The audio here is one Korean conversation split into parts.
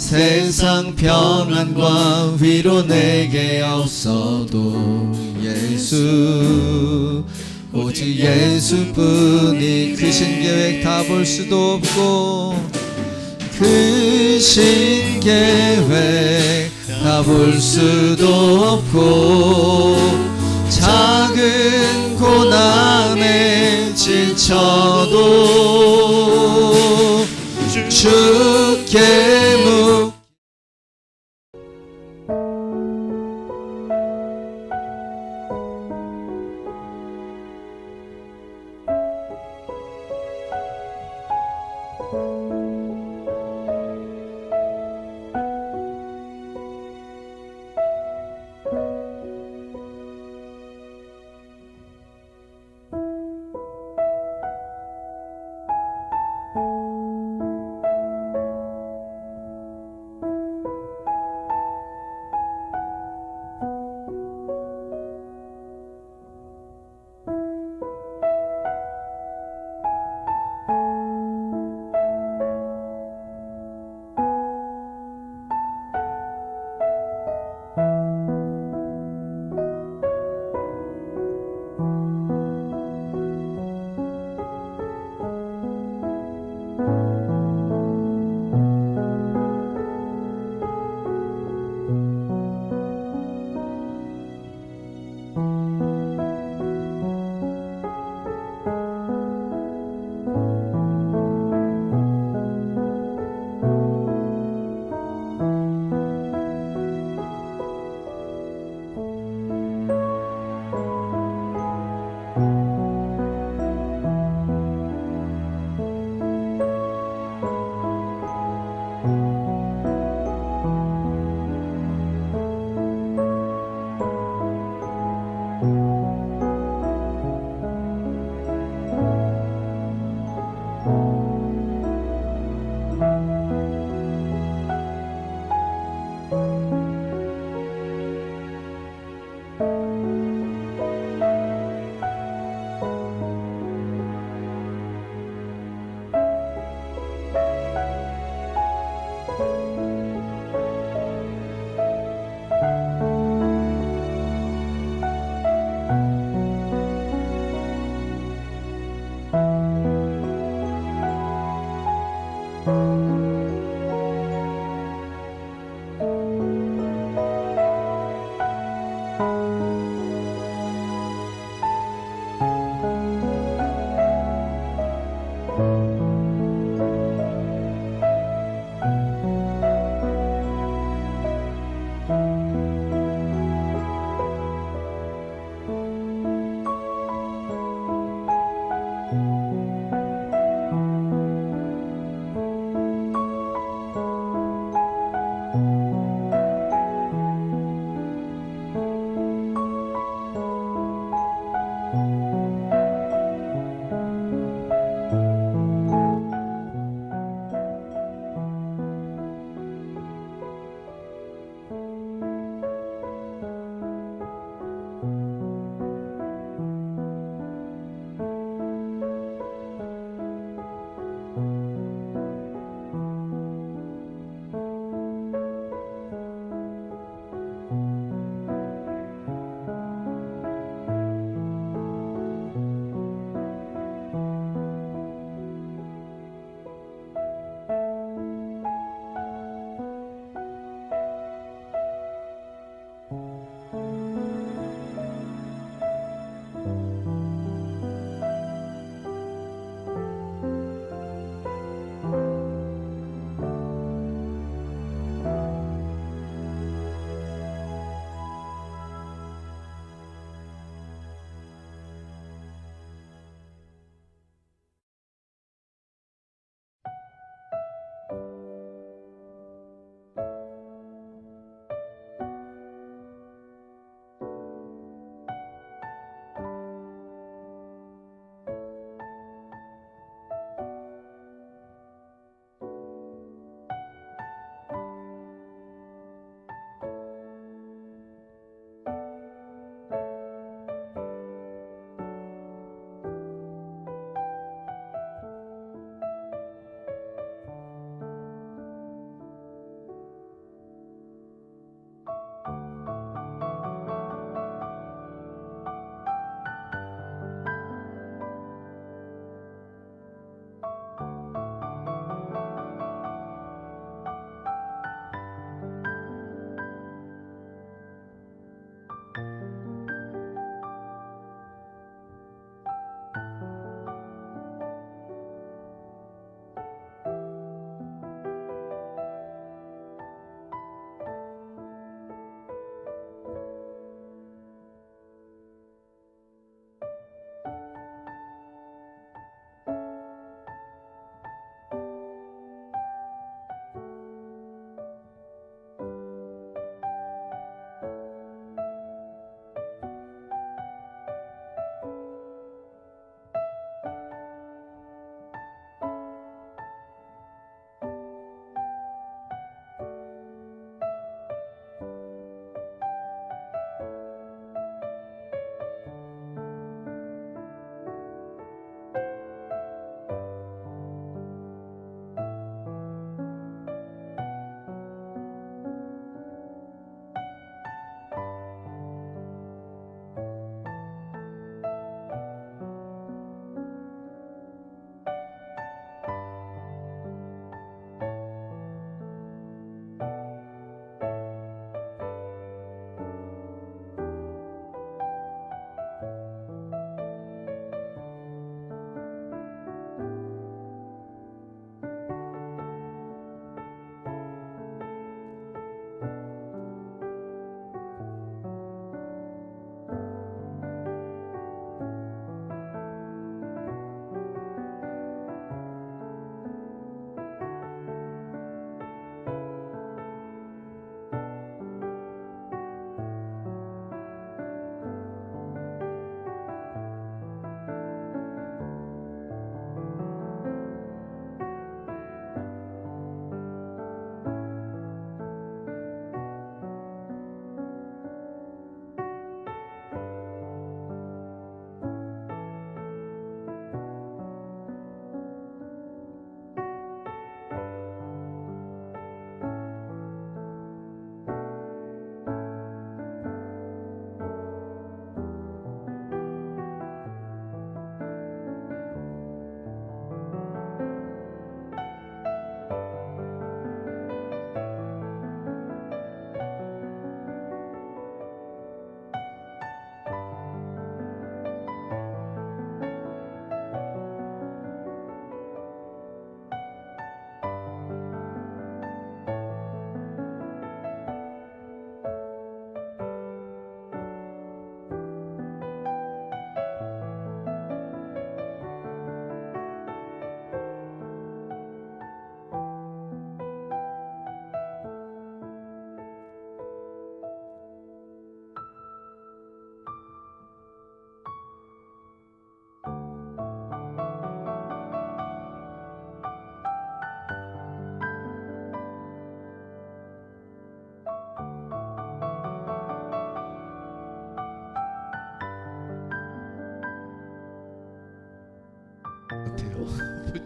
세상 평안과 위로 내게 없어도 예수, 오직 예수뿐이 크신 계획 다 볼 수도 없고, 크신 계획 다 볼 수도 없고, 작은 고난에 지쳐도 주께 묵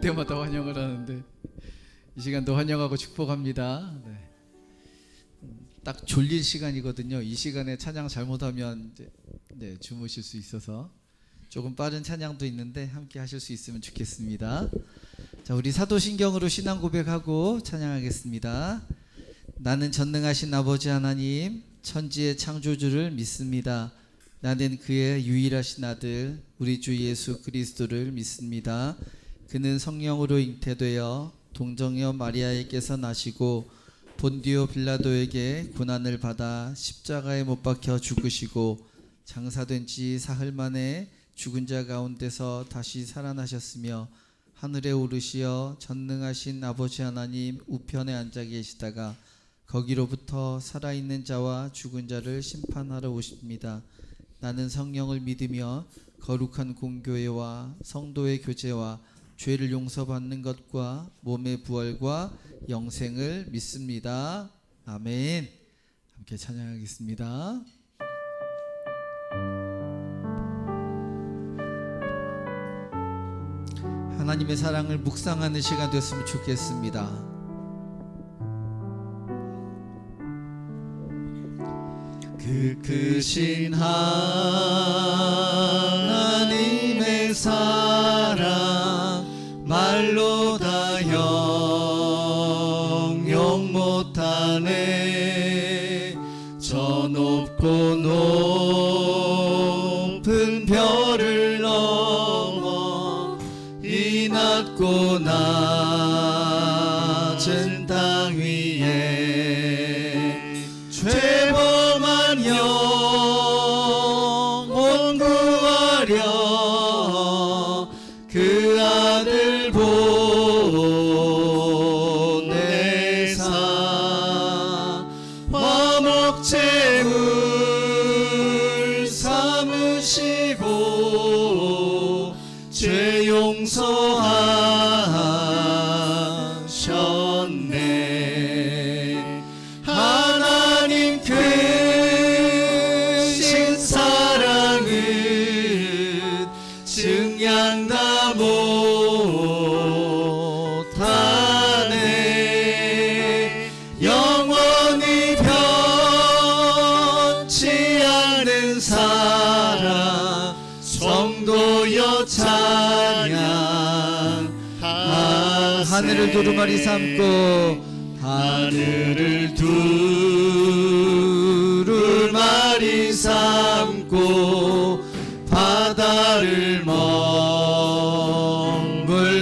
그때마다 환영을 하는데 이 시간도 환영하고 축복합니다. 네. 딱 졸릴 시간이거든요. 이 시간에 찬양 잘못하면 이제 주무실 수 있어서 조금 빠른 찬양도 있는데 함께 하실 수 있으면 좋겠습니다. 자, 우리 사도신경으로 신앙 고백하고 찬양하겠습니다. 나는 전능하신 아버지 하나님 천지의 창조주를 믿습니다. 나는 그의 유일하신 아들 우리 주 예수 그리스도를 믿습니다. 그는 성령으로 잉태되어 동정녀 마리아에게서 나시고 본디오 빌라도에게 고난을 받아 십자가에 못 박혀 죽으시고 장사된 지 사흘 만에 죽은 자 가운데서 다시 살아나셨으며 하늘에 오르시어 전능하신 아버지 하나님 우편에 앉아 계시다가 거기로부터 살아있는 자와 죽은 자를 심판하러 오십니다. 나는 성령을 믿으며 거룩한 공교회와 성도의 교제와 죄를 용서받는 것과 몸의 부활과 영생을 믿습니다. 아멘. 함께 찬양하겠습니다. 하나님의 사랑을 묵상하는 시간 되었으면 좋겠습니다. 그 크신 하나님의 사랑 말로 다 형용 못하네. 저 높고 높은 별을 넘어 이 낮고 낮은 땅 위에 죄범한 영혼 구하려 그 아들 보내사 화목제물 삼으시고 죄 용서하셨네. 하나님 크신 사랑은 증량다 못하네. 영원히 변치 않는 사랑 성도여 찬양. 하늘을 두루마리 삼고 하늘을 두루마리 삼고 바다를 먹물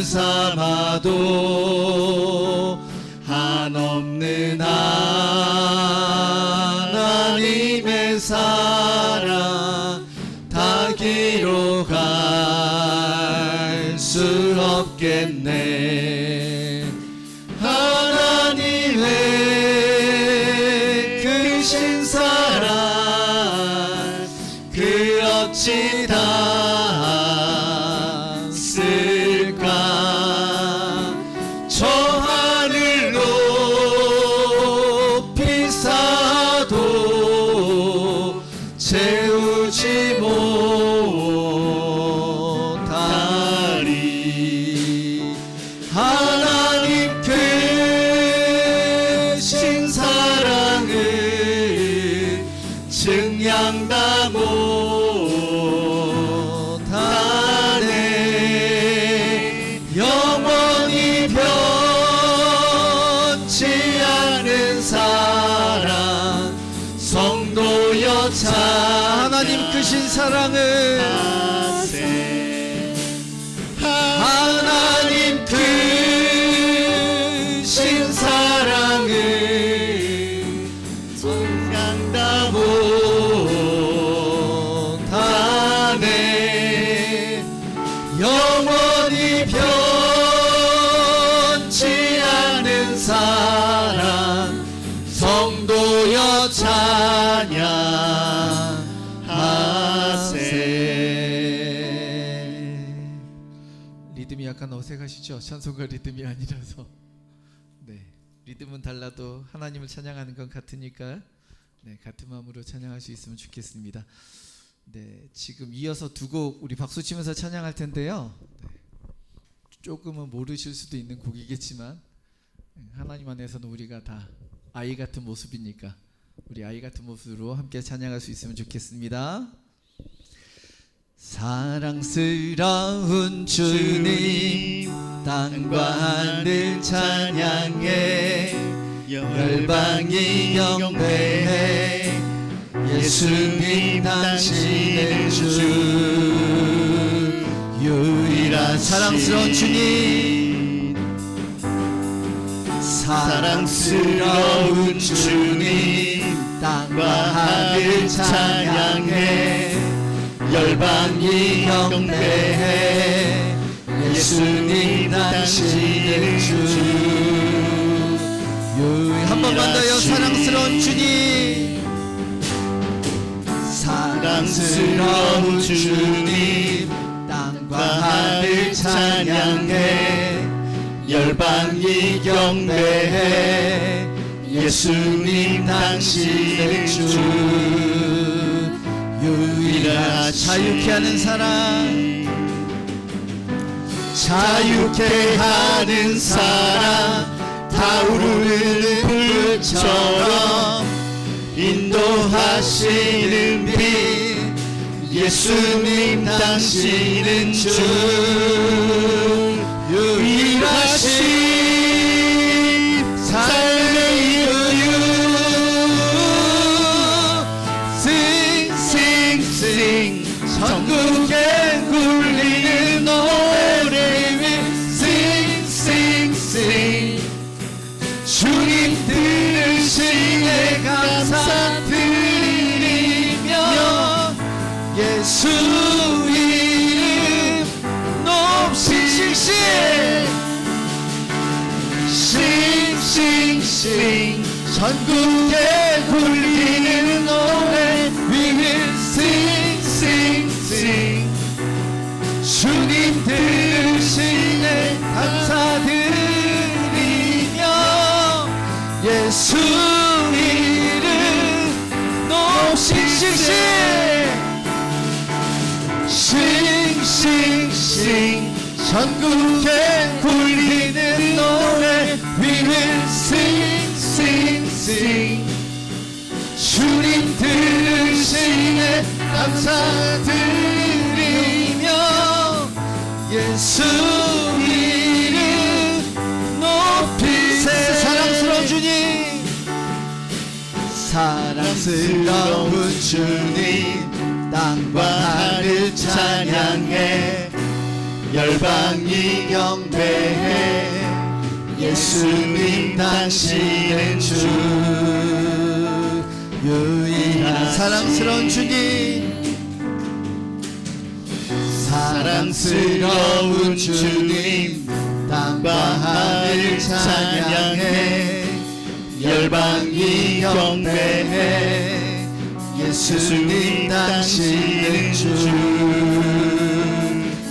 삼아도 한없는 하나님의 사랑 다 기록할 수 없겠네. 하나님의 크신 사랑 그 어찌 닿을까. 저 하늘 높이 쌓아도 채우지 못하리. 하나님 크신 사랑은 증량다 못하네. 영원히 변치 않은 사랑 성도여 찬양. 하나님 크신 사랑은 하나님 크신 사랑은 증량다 못하네. 영원히 변치 않은 사랑 성도여 찬양하세. 리듬이 약간 어색하시죠? 찬송가 리듬이 아니라서. 네, 리듬은 달라도 하나님을 찬양하는 건 같으니까 같은 마음으로 찬양할 수 있으면 좋겠습니다. 네, 지금 이어서 두 곡 우리 박수 치면서 찬양할 텐데요. 조금은 모르실 수도 있는 곡이겠지만 하나님 안에서는 우리가 다 아이 같은 모습이니까 우리 아이 같은 모습으로 함께 찬양할 수 있으면 좋겠습니다. 사랑스러운 주님 땅과 하늘 찬양해 열방이 경배해 예수님 당신은 주 유일한 사랑스러운 주님 사랑스러운 주님 땅과 하늘 찬양해 열방이 경배해 예수님 당신은 주 한 번만 더요. 사랑스러운 주님 사랑스러운 주님 땅과 하늘 찬양해 열방이 경배해 예수님 당신은 주 유일한 자유케 하는 사랑 자유케 하는 사랑 타오르는 불처럼 인도하시는 빛 예수님 당신은 주 유일하신 삶의 이유 싱싱싱 전국에 울리는 노래 위 싱싱싱 주님 들으시네 감사드리며 예수 이름 높이 싱싱싱 전국에 울리는 노래 위를 싱싱싱 주님 들으시네 감사드리며 예수 이름 높이 싱싱싱 전국에 울리는 노래 위를 싱싱싱 주님 들으시네 감사드리며 예수 이름 높이세 사랑스러운 주님 사랑스러운 주님 땅과 하늘 찬양해 열방이 경배해 예수님 당신은 주 유일한 사랑스러운 주님 사랑스러운 주님 땅과 하늘 찬양해 열방이 경배해 예수님 당신은 주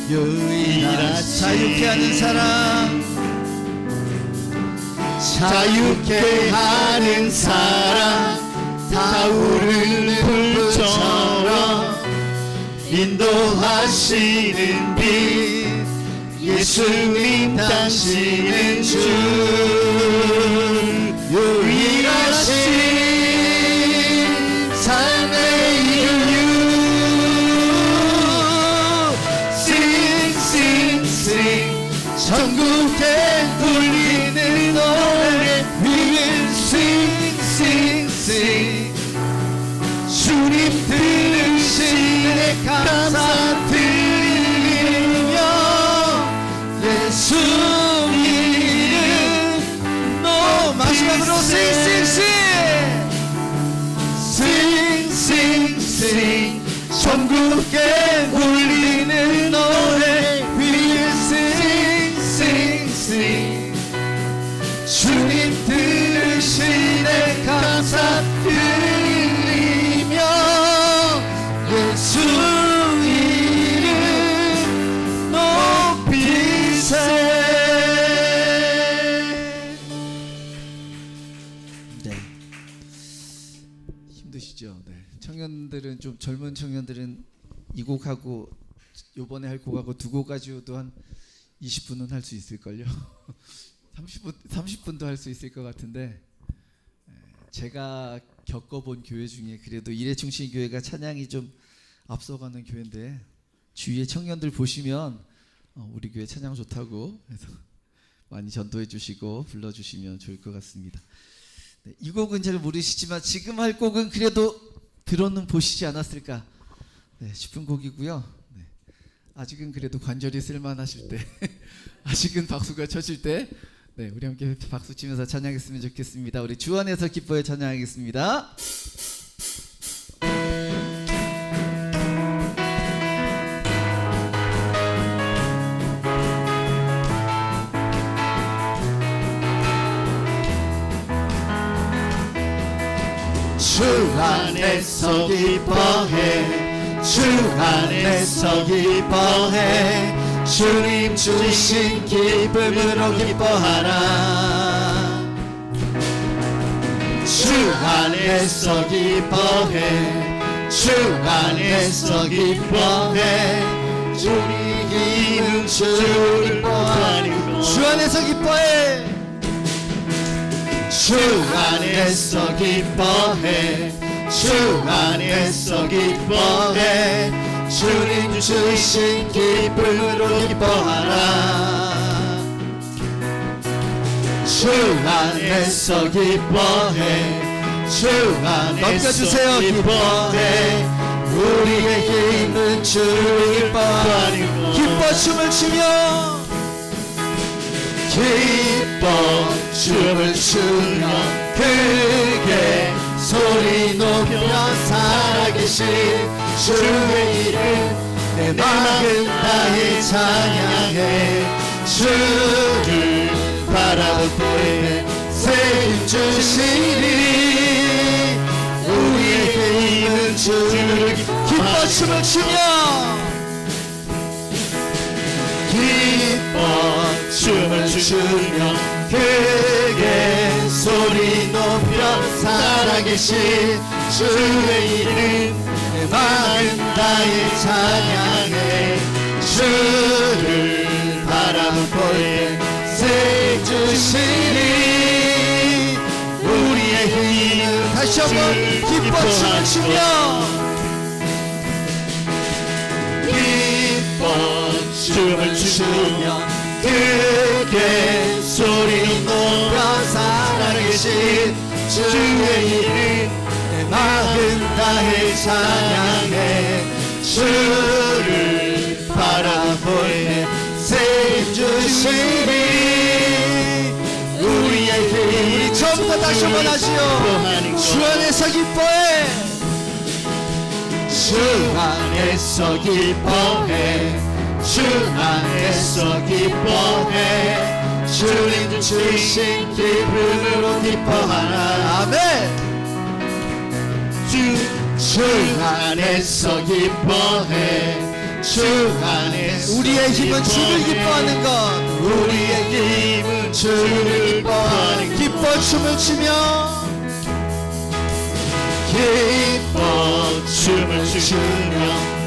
유일한 자유케 하는 사랑 자유케 하는 사랑 타오르는 불처럼 인도하시는 빛 예수님 당신은 주 유일하신 삶의 이유 싱싱싱 전국에 울리는 노래 위를 싱싱싱 주님 들으시네 감사드리며 예수 이름 마지막으로 싱싱싱 전국에 울리는 노래 위를 싱싱싱 주님 들으시네 감사드리며 예수 이름 높이세 네. 힘드시죠? 네. 청년들은 좀 젊은 청년들은 이 곡하고 요번에 할 곡하고 두 곡 가지고도 한 20분은 할 수 있을걸요. 30분도 할 수 있을 것 같은데, 제가 겪어본 교회 중에 그래도 일회충신교회가 찬양이 좀 앞서가는 교회인데, 주위에 청년들 보시면 우리 교회 찬양 좋다고 해서 많이 전도해 주시고 불러주시면 좋을 것 같습니다. 네, 이 곡은 잘 모르시지만 지금 할 곡은 그래도 들어는 보시지 않았을까 싶은 곡이고요. 네, 아직은 그래도 관절이 쓸만하실 때 아직은 박수가 쳐질 때 우리 함께 박수 치면서 찬양했으면 좋겠습니다. 우리 주 안에서 기뻐해 찬양하겠습니다. 주 안에서 기뻐해 주 안에서 기뻐해 주님 주신 기쁨으로 기뻐하라 주 안에서 기뻐해 주 안에서 기뻐해 주님 기는 주 기뻐하니 주 안에서 기뻐해 주 안에서 기뻐해 주 안에서 기뻐해 주님 주신 기쁨으로 기뻐하라 주 안에서 기뻐해 주 안에서 기뻐해 우리의 힘은 주 기뻐하니 기뻐 춤을 추며 기뻐 춤을 추며 크게 소리 높여 살아계신 주의 이름 내 마음 다해 찬양해 주를 바라볼 때 새 주시니 우리의 힘은 주를 기뻐 춤을 추며 기뻐 춤을 추며 크게 소리 높여 살아계신 주의 이름 내 마음 다해 찬양해 주를 바라볼 때 새 주시니 우리의 힘은 다시 한번 기뻐 춤을 추며 기뻐 춤을 추며 크게 소리 높여 살아계신 주의 이름 내 마음 다해 찬양해 주를 바라볼 때 새 주시니 우리의 힘 우리 처음부터 다시 한번 하시오 주 안에서 기뻐해 주 안에서 기뻐해 주 안에서 기뻐해 주님 주신 기쁨으로 기뻐하라 아멘 주 안에서 기뻐해 주 안에서 우리의 힘은 주를 기뻐하는 것 우리의 힘은 주를 기뻐하는 기뻐 춤을 추며 기뻐 춤을 추며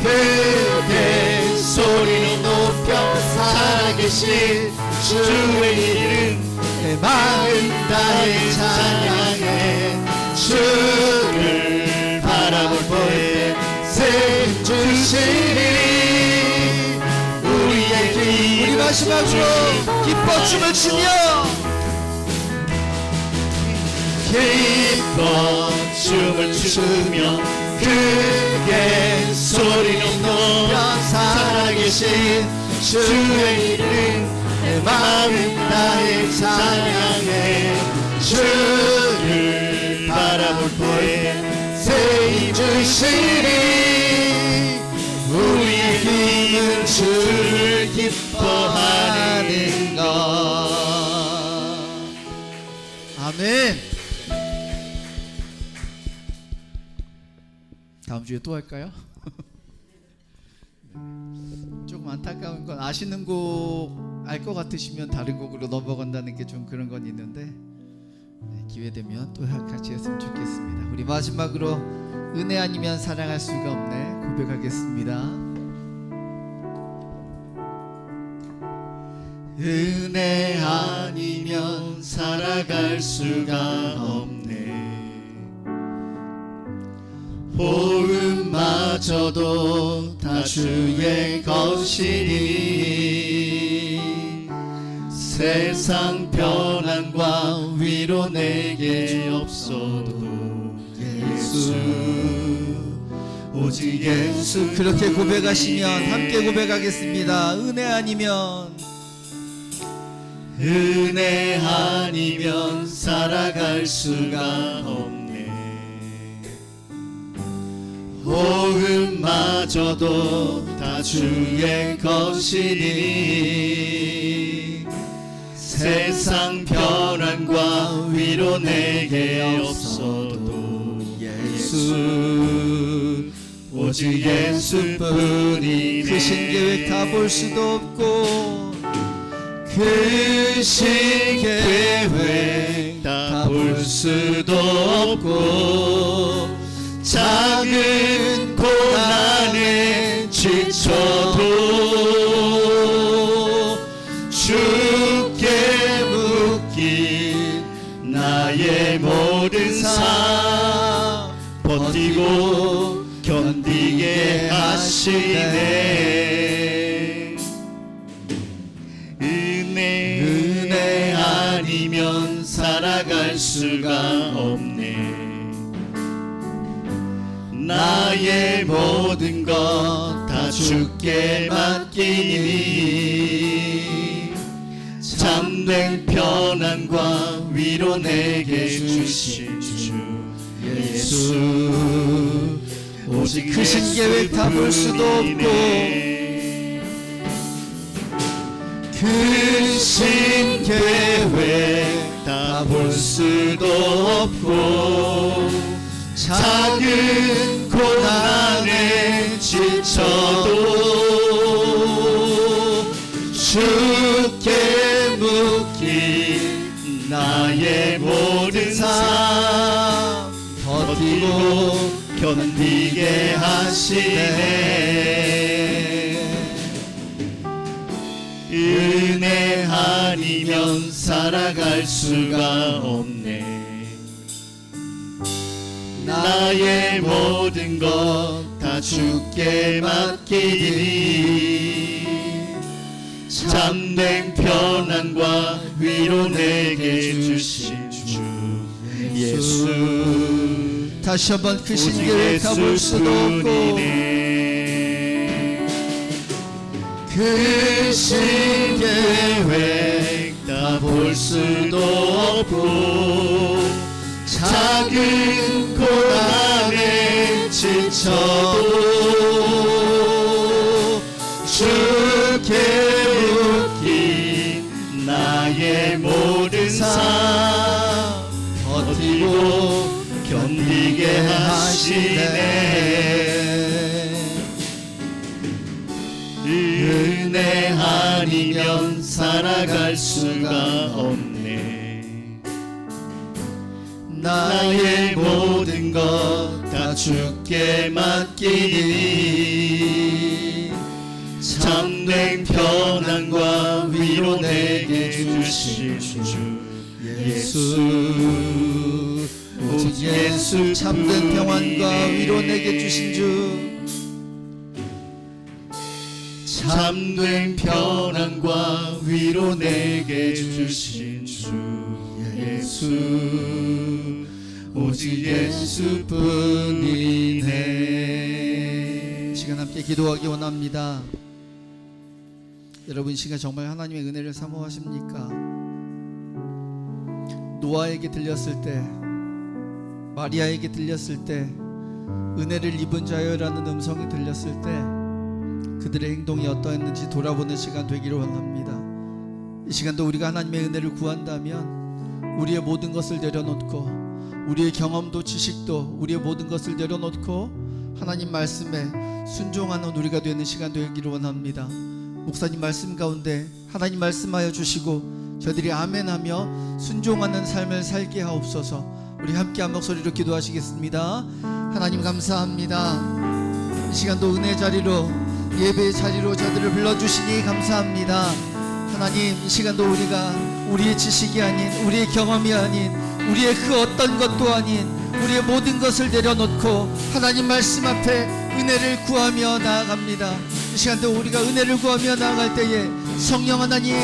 크게 소리 높여 살아계신 주의 이름 내 마음 다해 찬양해 주를 바라볼 때 새 주시니 우리의 힘 우리 마지막으로 기뻐 춤을 추며 기뻐 춤을 추며 크게 소리 높여 살아계신 주의 이름 내 마음 다해 찬양해 주를 바라볼 때 새 주시니 우리의 힘은 주를 기뻐하는 것 아멘. 다음 주에 또 할까요? 조금 안타까운 건 아시는 곡 알 것 같으시면 다른 곡으로 넘어간다는 게 좀 그런 건 있는데 기회 되면 또 같이 했으면 좋겠습니다. 우리 마지막으로 은혜 아니면 사랑할 수가 없네 고백하겠습니다. 은혜 아니면 살아갈 수가 없네. 호흡마저도 다 주의 것이니 세상 편안과 위로 내게 없어도 예수, 오직 예수. 그렇게 고백하시면 함께 고백하겠습니다. 은혜 아니면, 은혜 아니면 살아갈 수가 없네. 호흡마저도 다 주의 것이니 세상 편안과 위로 내게 없어도 예수, 오직 예수뿐이네. 크신 계획 다 볼 수도 없고, 크신 계획 다 볼 수도 없고, 작은 고난에 지쳐도 주께 묶인 나의 모든 삶 버티고 견디게 하시네. 은혜 아니면 살아갈 수가 없네. 나의 모든 것 다 주께 맡기니 참된 편안과 위로 내게 주신 주 예수, 오직 크신 계획 다 볼 수도 없고, 크신 계획 다 볼 수도 없고, 작은 고난에 지쳐도 주께 묶인 나의 모든 삶 버티고 견디게 하시네. 은혜 아니면 살아갈 수가 없네. 나의 모든 것 다 주께 맡기니 참된 편안과 위로 내게 주신 주 예수. 다시 한번 크신 계획 다 볼 수도 없고, 크신 계획 다 볼 수도 없고, 작은 고난에 지쳐도 주께 묶인 나의 모든 삶 버티고 견디게 하시네. 은혜 아니면 살아갈 수가 없네. 나의 모든 것 다 주께 맡기니 참된 편안과 위로 내게 주신 주 예수, 오직 예수 참된 평안과 위로 내게 주신 주, 참된 평안과 위로 내게 주신 주 예수, 오직 예수뿐이네. 시간 함께 기도하기 원합니다. 여러분, 이 시간 정말 하나님의 은혜를 사모하십니까? 노아에게 들렸을 때, 마리아에게 들렸을 때, 은혜를 입은 자여라는 음성이 들렸을 때 그들의 행동이 어떠했는지 돌아보는 시간 되기를 원합니다. 이 시간도 우리가 하나님의 은혜를 구한다면 우리의 모든 것을 내려놓고, 우리의 경험도 지식도 우리의 모든 것을 내려놓고 하나님 말씀에 순종하는 우리가 되는 시간 되기를 원합니다. 목사님 말씀 가운데 하나님 말씀하여 주시고 저희들이 아멘하며 순종하는 삶을 살게 하옵소서. 우리 함께 한 목소리로 기도하시겠습니다. 하나님 감사합니다. 이 시간도 은혜 자리로, 예배의 자리로 저희들을 불러주시니 감사합니다. 하나님, 이 시간도 우리가 우리의 지식이 아닌, 우리의 경험이 아닌, 우리의 그 어떤 것도 아닌 우리의 모든 것을 내려놓고 하나님 말씀 앞에 은혜를 구하며 나아갑니다. 이 시간도 우리가 은혜를 구하며 나아갈 때에 성령 하나님,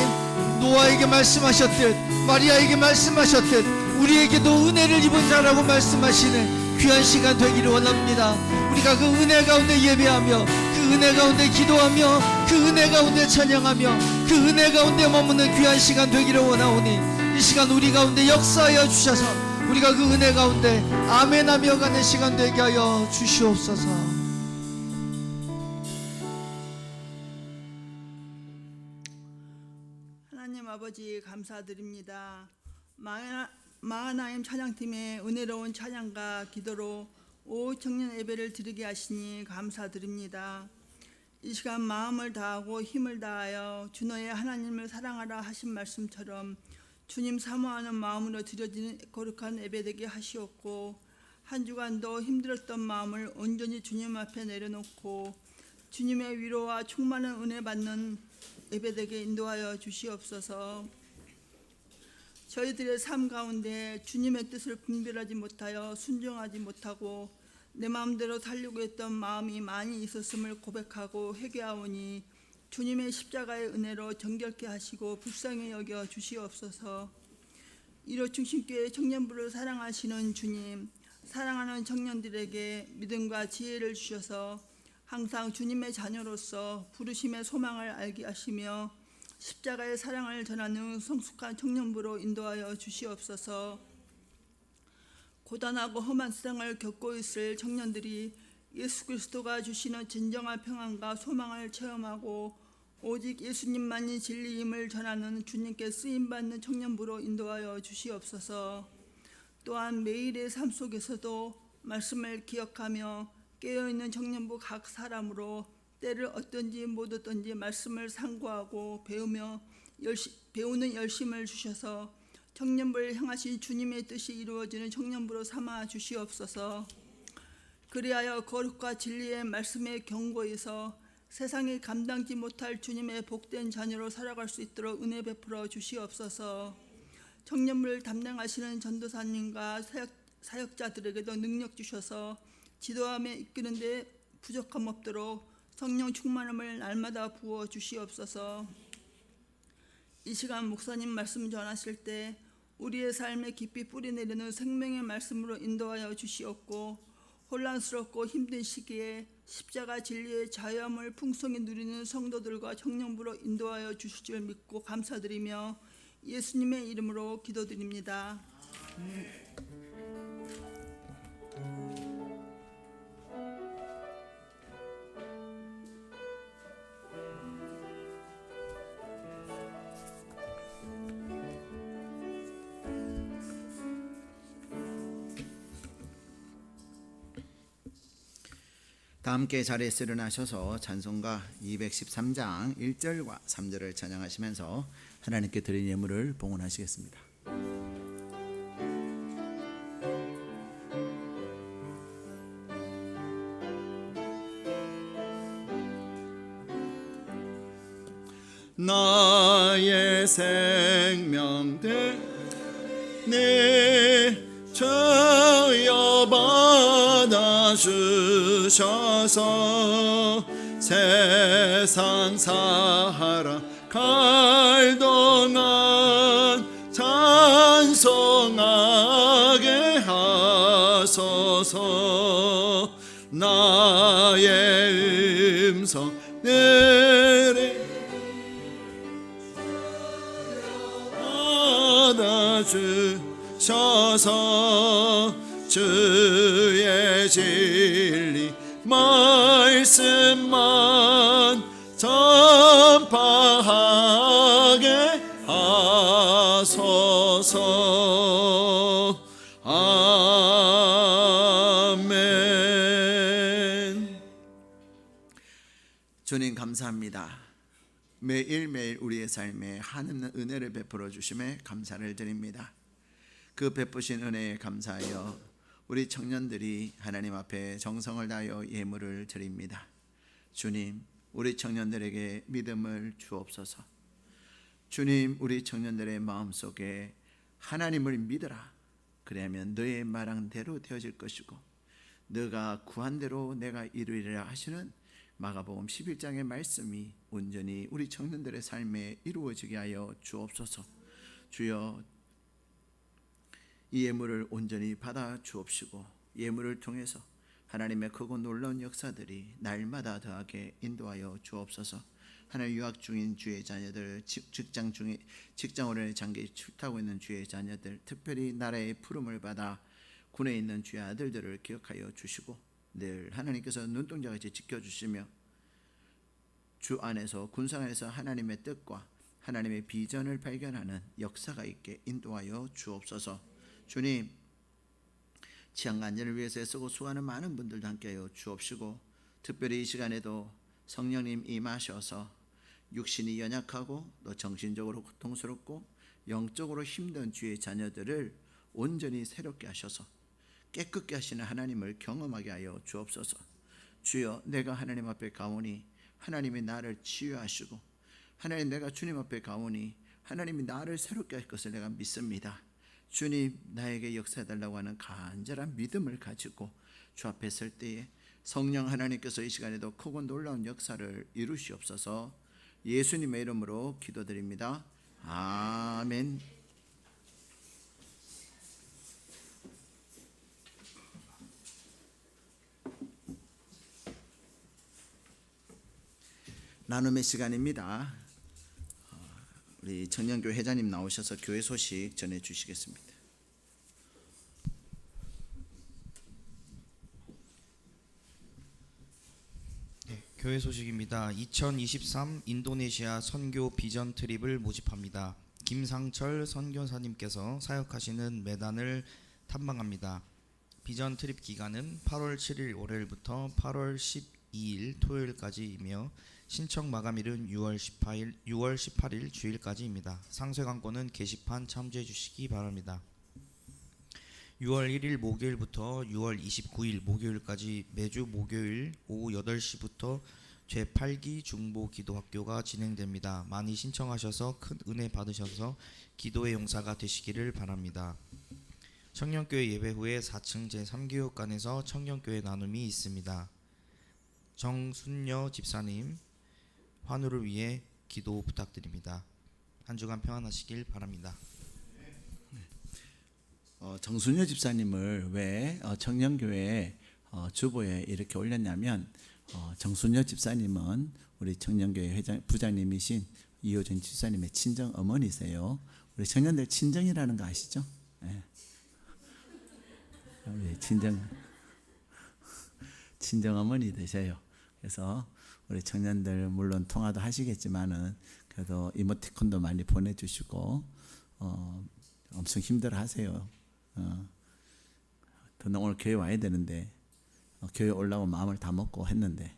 노아에게 말씀하셨듯 마리아에게 말씀하셨듯 우리에게도 은혜를 입은 자라고 말씀하시는 귀한 시간 되기를 원합니다. 우리가 그 은혜 가운데 예배하며, 그 은혜 가운데 기도하며, 그 은혜 가운데 찬양하며, 그 은혜 가운데 머무는 귀한 시간 되기를 원하오니 이 시간 우리 가운데 역사하여 주셔서 우리가 그 은혜 가운데 아멘하며 가는 시간 되게 하여 주시옵소서. 하나님 아버지 감사드립니다. 마하나임 찬양팀의 은혜로운 찬양과 기도로 오후 청년 예배를 드리게 하시니 감사드립니다. 이 시간 마음을 다하고 힘을 다하여 주 너의 하나님을 사랑하라 하신 말씀처럼 주님 사모하는 마음으로 드려지는 거룩한 예배 되게 하시옵고, 한 주간도 힘들었던 마음을 온전히 주님 앞에 내려놓고 주님의 위로와 충만한 은혜 받는 예배되게 인도하여 주시옵소서. 저희들의 삶 가운데 주님의 뜻을 분별하지 못하여 순종하지 못하고 내 마음대로 살려고 했던 마음이 많이 있었음을 고백하고 회개하오니 주님의 십자가의 은혜로 정결케 하시고 불쌍히 여겨 주시옵소서. 이로 중심교회 청년부를 사랑하시는 주님, 사랑하는 청년들에게 믿음과 지혜를 주셔서 항상 주님의 자녀로서 부르심의 소망을 알게 하시며 십자가의 사랑을 전하는 성숙한 청년부로 인도하여 주시옵소서. 고단하고 험한 세상을 겪고 있을 청년들이 예수 그리스도가 주시는 진정한 평안과 소망을 체험하고 오직 예수님만이 진리임을 전하는 주님께 쓰임받는 청년부로 인도하여 주시옵소서. 또한 매일의 삶 속에서도 말씀을 기억하며 깨어있는 청년부 각 사람으로 때를 어떤지 못 어떤지 말씀을 상고하고 배우는 열심을 주셔서 청년부를 향하신 주님의 뜻이 이루어지는 청년부로 삼아 주시옵소서. 그리하여 거룩과 진리의 말씀의 경고에서 세상이 감당지 못할 주님의 복된 자녀로 살아갈 수 있도록 은혜 베풀어 주시옵소서. 청년부를 담당하시는 전도사님과 사역자들에게도 능력 주셔서 지도하며 이끄는 데 부족함 없도록 성령 충만함을 날마다 부어 주시옵소서. 이 시간 목사님 말씀 전하실 때 우리의 삶에 깊이 뿌리내리는 생명의 말씀으로 인도하여 주시옵고, 혼란스럽고 힘든 시기에 십자가 진리의 자유함을 풍성히 누리는 성도들과 청년부로 인도하여 주실 줄 믿고 감사드리며 예수님의 이름으로 기도드립니다. 다 함께 자리에서 일어나셔서 찬송가 213장 1절과 3절을 찬양하시면서 하나님께 드린 예물을 봉헌하시겠습니다. 나의 생명들 내 주여 받아주셔서 세상 살아갈 동안 찬송하게 하소서. 나의 음성을 받아주셔서 주의 진리 말씀만 전파하게 하소서. 아멘. 주님 감사합니다. 매일매일 우리의 삶에 하나님의 은혜를 베풀어 주심에 감사를 드립니다. 그 베푸신 은혜에 감사하여 우리 청년들이 하나님 앞에 정성을 다하여 예물을 드립니다. 주님, 우리 청년들에게 믿음을 주옵소서. 주님, 우리 청년들의 마음속에 하나님을 믿어라. 그래야면 너의 말한 대로 되어질 것이고 너가 구한 대로 내가 이루리라 하시는 마가복음 11장의 말씀이 온전히 우리 청년들의 삶에 이루어지게 하여 주옵소서. 주여, 이 예물을 온전히 받아 주옵시고 예물을 통해서 하나님의 크고 놀라운 역사들이 날마다 더하게 인도하여 주옵소서. 하나님, 유학 중인 주의 자녀들, 직장으로 장기 출타하고 있는 주의 자녀들, 특별히 나라의 부름을 받아 군에 있는 주의 아들들을 기억하여 주시고 늘 하나님께서 눈동자같이 지켜주시며 주 안에서, 군상 안에서 하나님의 뜻과 하나님의 비전을 발견하는 역사가 있게 인도하여 주옵소서. 주님, 치안과 안전을 위해서 애쓰고 수고하는 많은 분들도 함께하여 주옵시고 특별히 이 시간에도 성령님 임하셔서 육신이 연약하고 또 정신적으로 고통스럽고 영적으로 힘든 주의 자녀들을 온전히 새롭게 하셔서 깨끗게 하시는 하나님을 경험하게 하여 주옵소서. 주여, 내가 하나님 앞에 가오니 하나님이 나를 치유하시고 하나님, 내가 주님 앞에 가오니 하나님이 나를 새롭게 할 것을 내가 믿습니다. 주님, 나에게 역사해달라고 하는 간절한 믿음을 가지고 주 앞에 설 때에 성령 하나님께서 이 시간에도 크고 놀라운 역사를 이루시옵소서. 예수님의 이름으로 기도드립니다. 아멘. 나눔의 시간입니다. 우리 청년교회 회장님 나오셔서 교회 소식 전해 주시겠습니다. 교회 소식입니다. 2023 인도네시아 선교 비전 트립을 모집합니다. 김상철 선교사님께서 사역하시는 메단을 탐방합니다. 비전 트립 기간은 8월 7일 월요일부터 8월 12일 토요일까지이며 신청 마감일은 6월 18일 주일까지입니다. 상세 광고는 게시판 참조해 주시기 바랍니다. 6월 1일 목요일부터 6월 29일 목요일까지 매주 목요일 오후 8시부터 제8기 중보 기도학교가 진행됩니다. 많이 신청하셔서 큰 은혜 받으셔서 기도의 용사가 되시기를 바랍니다. 청년교회 예배 후에 4층 제3교육관에서 청년교회 나눔이 있습니다. 정순여 집사님 환우를 위해 기도 부탁드립니다. 한 주간 평안하시길 바랍니다. 정순여 집사님을 왜 청년교회 주보에 이렇게 올렸냐면 정순여 집사님은 우리 청년교회 부장님이신 이호정 집사님의 친정 어머니세요. 우리 청년들 친정이라는 거 아시죠? 네. 우리 친정 어머니 되세요. 그래서 우리 청년들 물론 통화도 하시겠지만은 그래도 이모티콘도 많이 보내주시고 엄청 힘들어하세요. 저는 오늘 교회 와야 되는데 교회 올라고 마음을 다 먹고 했는데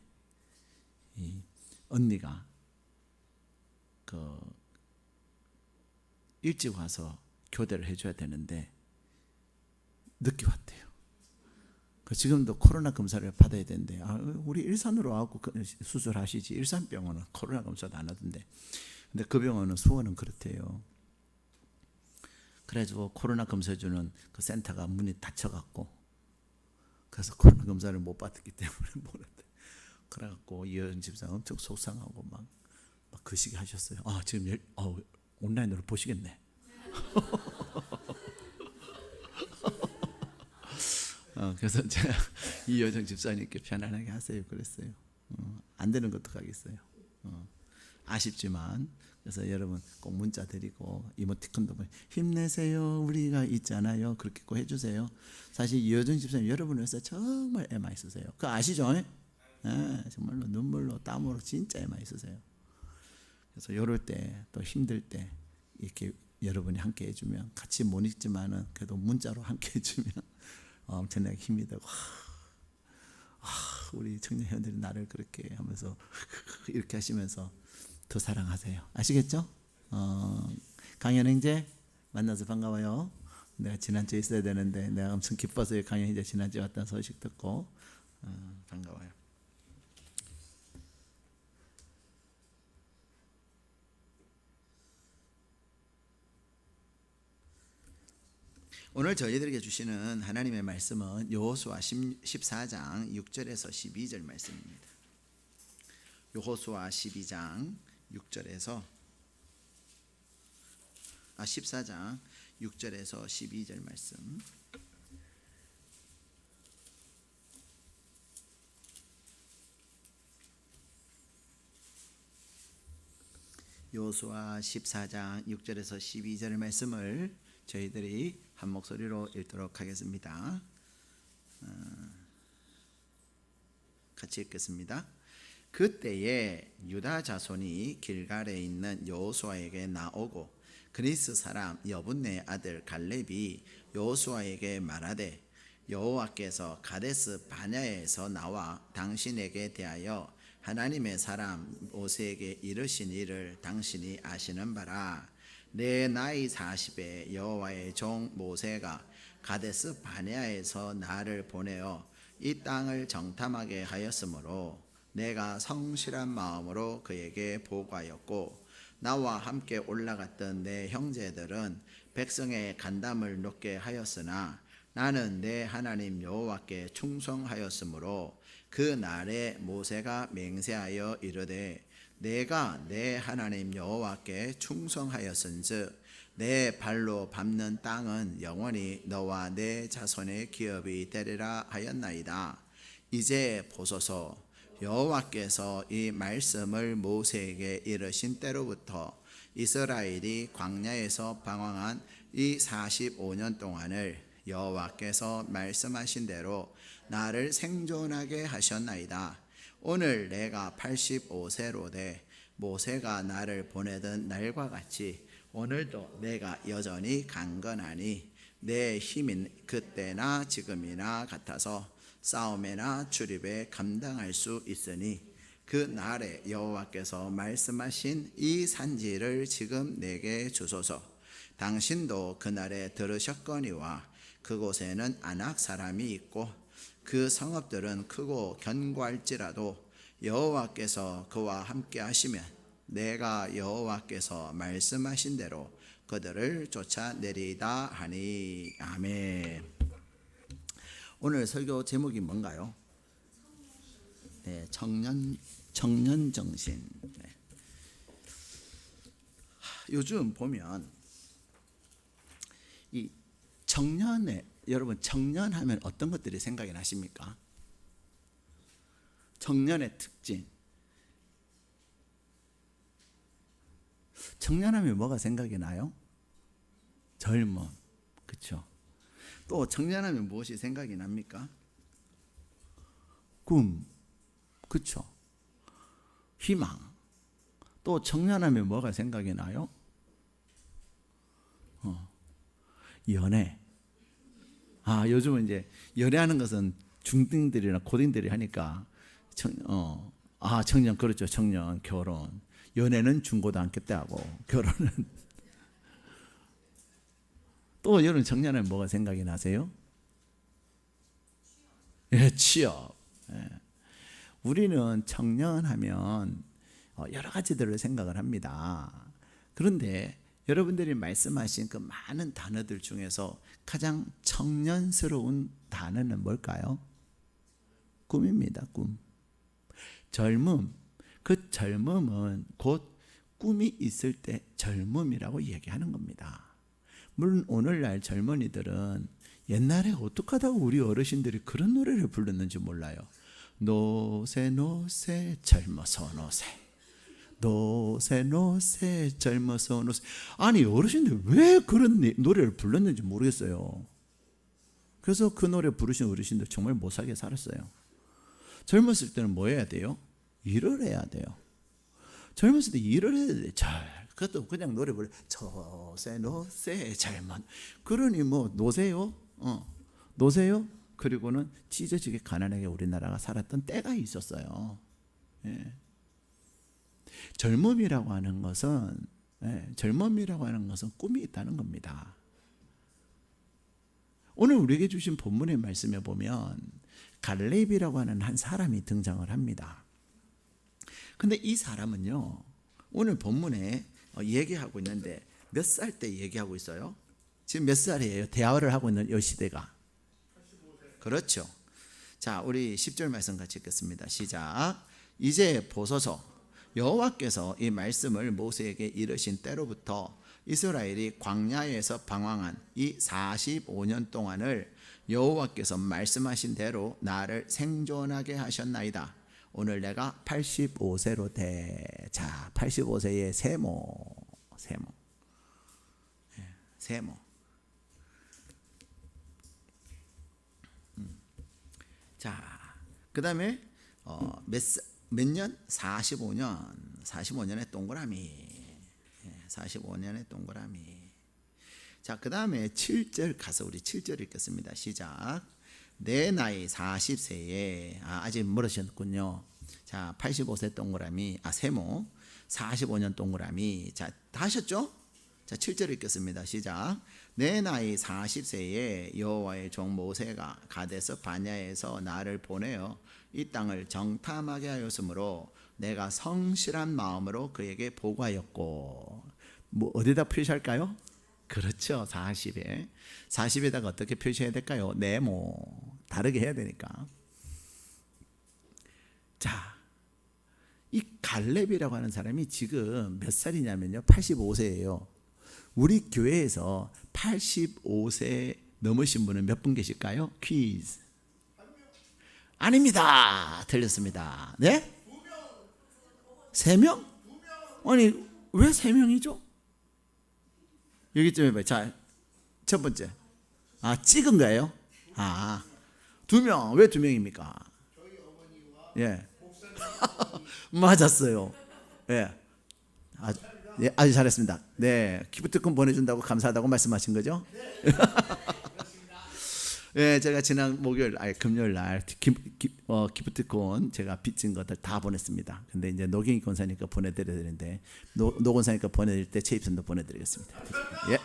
이 언니가 일찍 와서 교대를 해줘야 되는데 늦게 왔대요. 지금도 코로나 검사를 받아야 되는데 우리 일산으로 와서 수술하시지 일산병원은 코로나 검사도 안 하던데 근데 그 병원은 수원은 그렇대요. 그래가지고 코로나 검사해주는 그 센터가 문이 닫혀갖고 그래서 코로나 검사를 못 받았기 때문에 모른대. 그래갖고 이현 집사가 엄청 속상하고 막 그 시기 하셨어요. 지금 온라인으로 보시겠네. 그래서 제가 이효정 집사님께 편안하게 하세요 그랬어요. 안 되는 것도 가겠어요. 아쉽지만 그래서 여러분 꼭 문자 드리고 이모티콘도 힘내세요 우리가 있잖아요 그렇게 꼭 해주세요. 사실 이효정 집사님 여러분을 위해서 정말 애 많이 쓰세요. 그거 아시죠? 네, 정말로 눈물로 땀으로 진짜 애 많이 쓰세요. 그래서 이럴 때 또 힘들 때 이렇게 여러분이 함께 해주면 같이 못 읽지만은 그래도 문자로 함께 해주면 엄청나게 힘이 되고 우리 청년들이 나를 그렇게 하면서 이렇게 하시면서 더 사랑하세요. 아시겠죠? 강현 형제 만나서 반가워요. 내가 지난주에 있어야 되는데 내가 엄청 기뻐서 강현 형제 지난주에 왔다는 소식 듣고 반가워요. 오늘 저희들에게 주시는 하나님의 말씀은 여호수아 14장 6절에서 12절 말씀입니다. 여호수아 14장 6절에서 12절 말씀. 여호수아 14장 6절에서 12절 말씀을 저희들이 한 목소리로 읽도록 하겠습니다. 같이 읽겠습니다. 그때에 유다 자손이 길갈에 있는 여호수아에게 나오고 그니스 사람 여분네 아들 갈렙이 여호수아에게 말하되 여호와께서 가데스 바냐에서 나와 당신에게 대하여 하나님의 사람 모세에게 이르신 일을 당신이 아시는 바라. 내 나이 40에 여호와의 종 모세가 가데스 바냐에서 나를 보내어 이 땅을 정탐하게 하였으므로 내가 성실한 마음으로 그에게 보고하였고 나와 함께 올라갔던 내 형제들은 백성의 간담을 놓게 하였으나 나는 내 하나님 여호와께 충성하였으므로 그 날에 모세가 맹세하여 이르되 내가 내 하나님 여호와께 충성하였은즉 내 발로 밟는 땅은 영원히 너와 내 자손의 기업이 되리라 하였나이다. 이제 보소서, 여호와께서 이 말씀을 모세에게 이르신 때로부터 이스라엘이 광야에서 방황한 이 45년 동안을 여호와께서 말씀하신 대로 나를 생존하게 하셨나이다. 오늘 내가 85세로 돼 모세가 나를 보내던 날과 같이 오늘도 내가 여전히 강건하니 내 힘인 그때나 지금이나 같아서 싸움에나 출입에 감당할 수 있으니 그 날에 여호와께서 말씀하신 이 산지를 지금 내게 주소서. 당신도 그날에 들으셨거니와 그곳에는 아낙 사람이 있고 그 성읍들은 크고 견고할지라도 여호와께서 그와 함께 하시면 내가 여호와께서 말씀하신 대로 그들을 쫓아내리다 하니. 아멘. 오늘 설교 제목이 뭔가요? 네, 청년 정신. 네. 요즘 보면 이 여러분 청년하면 어떤 것들이 생각이 나십니까? 청년의 특징. 청년하면 뭐가 생각이 나요? 젊음. 그렇죠? 또 청년하면 무엇이 생각이 납니까? 꿈. 그렇죠? 희망. 또 청년하면 뭐가 생각이 나요? 연애. 요즘은 이제 연애하는 것은 중딩들이나 고딩들이 하니까 청년. 그렇죠. 청년. 결혼. 연애는 중고등학교 때 하고 결혼은 또 여러분 청년은 뭐가 생각이 나세요? 예, 취업. 예. 우리는 청년하면 여러 가지들을 생각을 합니다. 그런데 여러분들이 말씀하신 그 많은 단어들 중에서 가장 청년스러운 단어는 뭘까요? 꿈입니다. 꿈. 젊음. 그 젊음은 곧 꿈이 있을 때 젊음이라고 얘기하는 겁니다. 물론 오늘날 젊은이들은 옛날에 어떻게 하다가 우리 어르신들이 그런 노래를 불렀는지 몰라요. 노새 노새 젊어서 노새, 노새 노새 젊어서 노새. 아니 어르신들 왜 그런 노래를 불렀는지 모르겠어요. 그래서 그 노래 부르신 어르신들 정말 못 살게 살았어요. 젊었을 때는 뭐 해야 돼요? 일을 해야 돼요. 젊었을 때 일을 해야 돼. 그것도 그냥 노래 부르. 저새 노새 젊은. 그러니 뭐 노세요? 노세요? 그리고는 찢어지게 가난하게 우리나라가 살았던 때가 있었어요. 예. 젊음이라고 하는 것은 꿈이 있다는 겁니다. 오늘 우리에게 주신 본문의 말씀에 보면 갈렙이라고 하는 한 사람이 등장을 합니다. 근데 이 사람은요, 오늘 본문에 얘기하고 있는데 몇 살 때 얘기하고 있어요? 지금 몇 살이에요? 대화를 하고 있는 이 시대가. 그렇죠. 자, 우리 10절 말씀 같이 읽겠습니다. 시작. 이제 보소서, 여호와께서 이 말씀을 모세에게 이르신 때로부터 이스라엘이 광야에서 방황한 이 45년 동안을 여호와께서 말씀하신 대로 나를 생존하게 하셨나이다. 오늘 내가 85세로 돼. 자, 85세의 세모. 자, 그 다음에 몇 년? 45년의 동그라미. 45년의 동그라미. 자, 그 다음에 7절 가서 우리 7절 읽겠습니다. 시작. 내 나이 40세에 아직 멀으셨군요. 자, 85세 동그라미, 세모, 45년 동그라미. 자, 다 하셨죠? 자, 7절 읽겠습니다. 시작. 내 나이 40세에 여호와의 종 모세가 가데스 바냐에서 나를 보내어 이 땅을 정탐하게 하였으므로 내가 성실한 마음으로 그에게 보고하였고. 뭐 어디다 표시할까요? 그렇죠. 40에다가 어떻게 표시해야 될까요? 네모. 다르게 해야 되니까. 자, 이 갈렙이라고 하는 사람이 지금 몇 살이냐면요, 85세예요. 우리 교회에서 85세 넘으신 분은 몇 분 계실까요? 퀴즈. 아닙니다. 틀렸습니다. 네? 3명? 아니, 왜 3명이죠? 여기 좀 해봐요. 자, 첫 번째. 찍은 거예요? 2명. 왜 2명입니까? 예. 맞았어요. 예. 아주 잘했습니다. 네. 기프트콘 보내준다고 감사하다고 말씀하신 거죠? 예, 제가 지난 금요일 날 기프트콘 제가 빚진 것들 다 보냈습니다. 근데 이제 노경희 권사니까 보내드려야 되는데 노 권사니까 보내드릴 때 제 입선도 보내드리겠습니다. 예.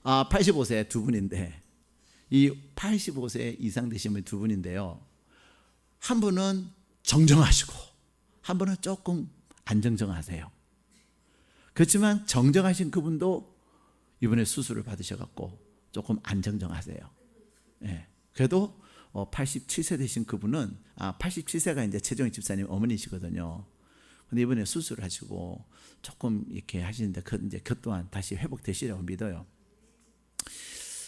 85세 두 분인데 이 85세 이상 되신 분 두 분인데요. 한 분은 정정하시고 한 분은 조금 안 정정하세요. 그렇지만 정정하신 그분도 이번에 수술을 받으셔갖고 조금 안 정정하세요. 예. 그래도 87세 되신 그분은 87세가 이제 최종희 집사님 어머니시거든요. 근데 이번에 수술을 하시고 조금 이렇게 하시는데 이제 그 또한 다시 회복되시려고 믿어요.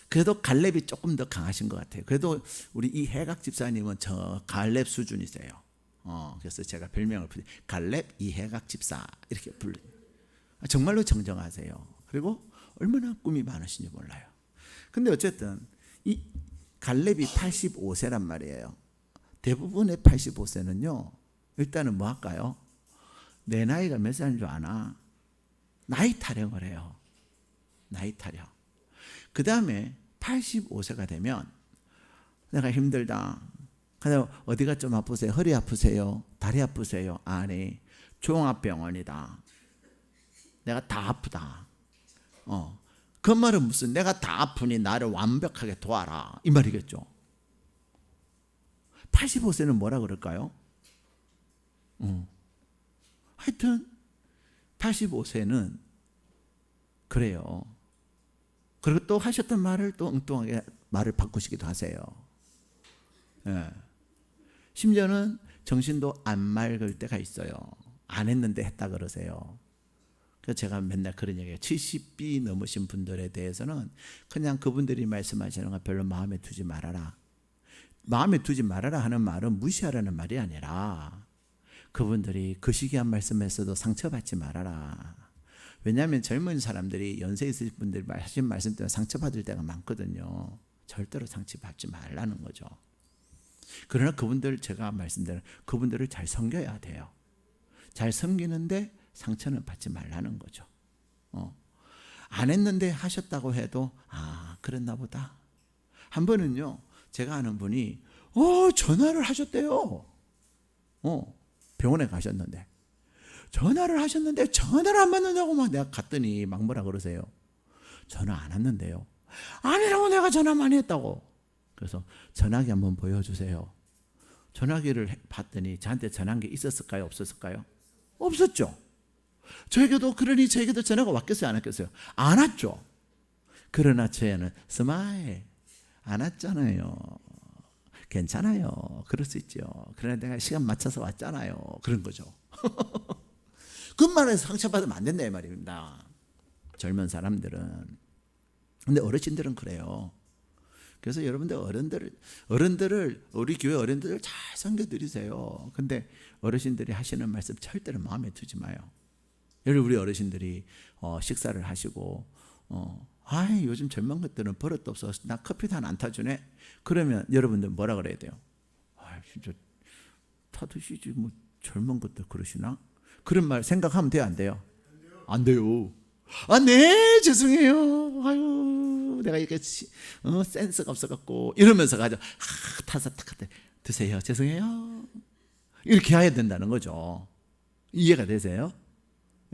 그래도 갈렙이 조금 더 강하신 것 같아요. 그래도 우리 이 해각 집사님은 저 갈렙 수준이세요. 그래서 제가 별명을 갈렙 이해각 집사 이렇게 불러요. 정말로 정정하세요. 그리고 얼마나 꿈이 많으신지 몰라요. 근데 어쨌든 이 갈렙이 85세란 말이에요. 대부분의 85세는요. 일단은 뭐 할까요? 내 나이가 몇 살인 줄 아나? 나이 타령을 해요. 나이 타령. 그 다음에 85세가 되면 내가 힘들다. 그다음 어디가 좀 아프세요? 허리 아프세요? 다리 아프세요? 아니, 종합병원이다. 내가 다 아프다. 그 말은 무슨 내가 다 아프니 나를 완벽하게 도와라 이 말이겠죠. 85세는 뭐라 그럴까요? 하여튼 85세는 그래요. 그리고 또 하셨던 말을 또 엉뚱하게 말을 바꾸시기도 하세요. 예. 심지어는 정신도 안 맑을 때가 있어요. 안 했는데 했다 그러세요. 그래서 제가 맨날 그런 얘기해요. 70비 넘으신 분들에 대해서는 그냥 그분들이 말씀하시는 거 별로 마음에 두지 말아라. 마음에 두지 말아라 하는 말은 무시하라는 말이 아니라 그분들이 그 시기에 한 말씀에서도 상처받지 말아라. 왜냐하면 젊은 사람들이 연세 있으신 분들이 하신 말씀 때문에 상처받을 때가 많거든요. 절대로 상처받지 말라는 거죠. 그러나 그분들 제가 말씀드린 그분들을 잘 섬겨야 돼요. 잘 섬기는데 상처는 받지 말라는 거죠. 안 했는데 하셨다고 해도 그랬나 보다. 한 번은요. 제가 아는 분이 전화를 하셨대요. 병원에 가셨는데 전화를 하셨는데 전화를 안 받는다고 막 내가 갔더니 막 뭐라 그러세요. 전화 안 왔는데요. 아니라고 내가 전화 많이 했다고. 그래서 전화기 한번 보여주세요. 전화기를 봤더니 저한테 전화한 게 있었을까요? 없었을까요? 없었죠. 저에게도 그러니 저에게도 전화가 왔겠어요? 안 왔겠어요? 안 왔죠. 그러나 저희는 스마일 안 왔잖아요. 괜찮아요. 그럴 수 있죠. 그러나 내가 시간 맞춰서 왔잖아요. 그런 거죠. 그 말에서 상처받으면 안 된다 이 말입니다. 젊은 사람들은. 근데 어르신들은 그래요. 그래서 여러분들 어른들을 우리 교회 어른들을 잘 섬겨드리세요. 근데 어르신들이 하시는 말씀 절대로 마음에 두지 마요. 여러분 우리 어르신들이 식사를 하시고 아이 요즘 젊은 것들은 버릇도 없어 나 커피도 안 타주네. 그러면 여러분들 뭐라 그래야 돼요? 아 진짜 타 드시지 뭐 젊은 것들 그러시나? 그런 말 생각하면 돼요 안 돼요? 안 돼요. 아 네 죄송해요. 아유 내가 이렇게 센스가 없어갖고 이러면서 가죠. 타서 탁 드세요. 죄송해요. 이렇게 해야 된다는 거죠. 이해가 되세요?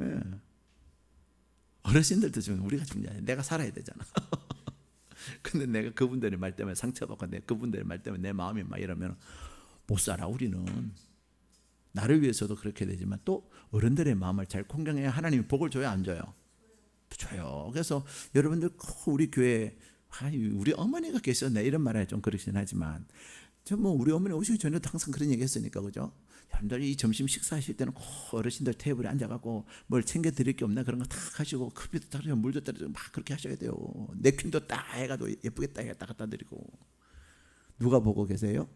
예. 어르신들도 좀 우리가 중요해. 내가 살아야 되잖아. 근데 내가 그분들의 말 때문에 상처받고 그분들의 말 때문에 내 마음이 막 이러면 못 살아. 우리는 나를 위해서도 그렇게 되지만 또 어른들의 마음을 잘 공경해야 하나님이 복을 줘요 안 줘요? 줘요. 그래서 여러분들 우리 교회 우리 어머니가 계셨네 이런 말에 좀 그렇긴 하지만 저 뭐 우리 어머니 오시기 전에도 항상 그런 얘기 했으니까 그죠? 여러분들이 이 점심 식사하실 때는 꼭 어르신들 테이블에 앉아갖고 뭘 챙겨 드릴 게 없나 그런 거 다 하시고 커피도 따르고 물도 따르고 막 그렇게 하셔야 돼요. 냅킨도 딱 해가지고 예쁘게 딱 갖다 드리고. 누가 보고 계세요?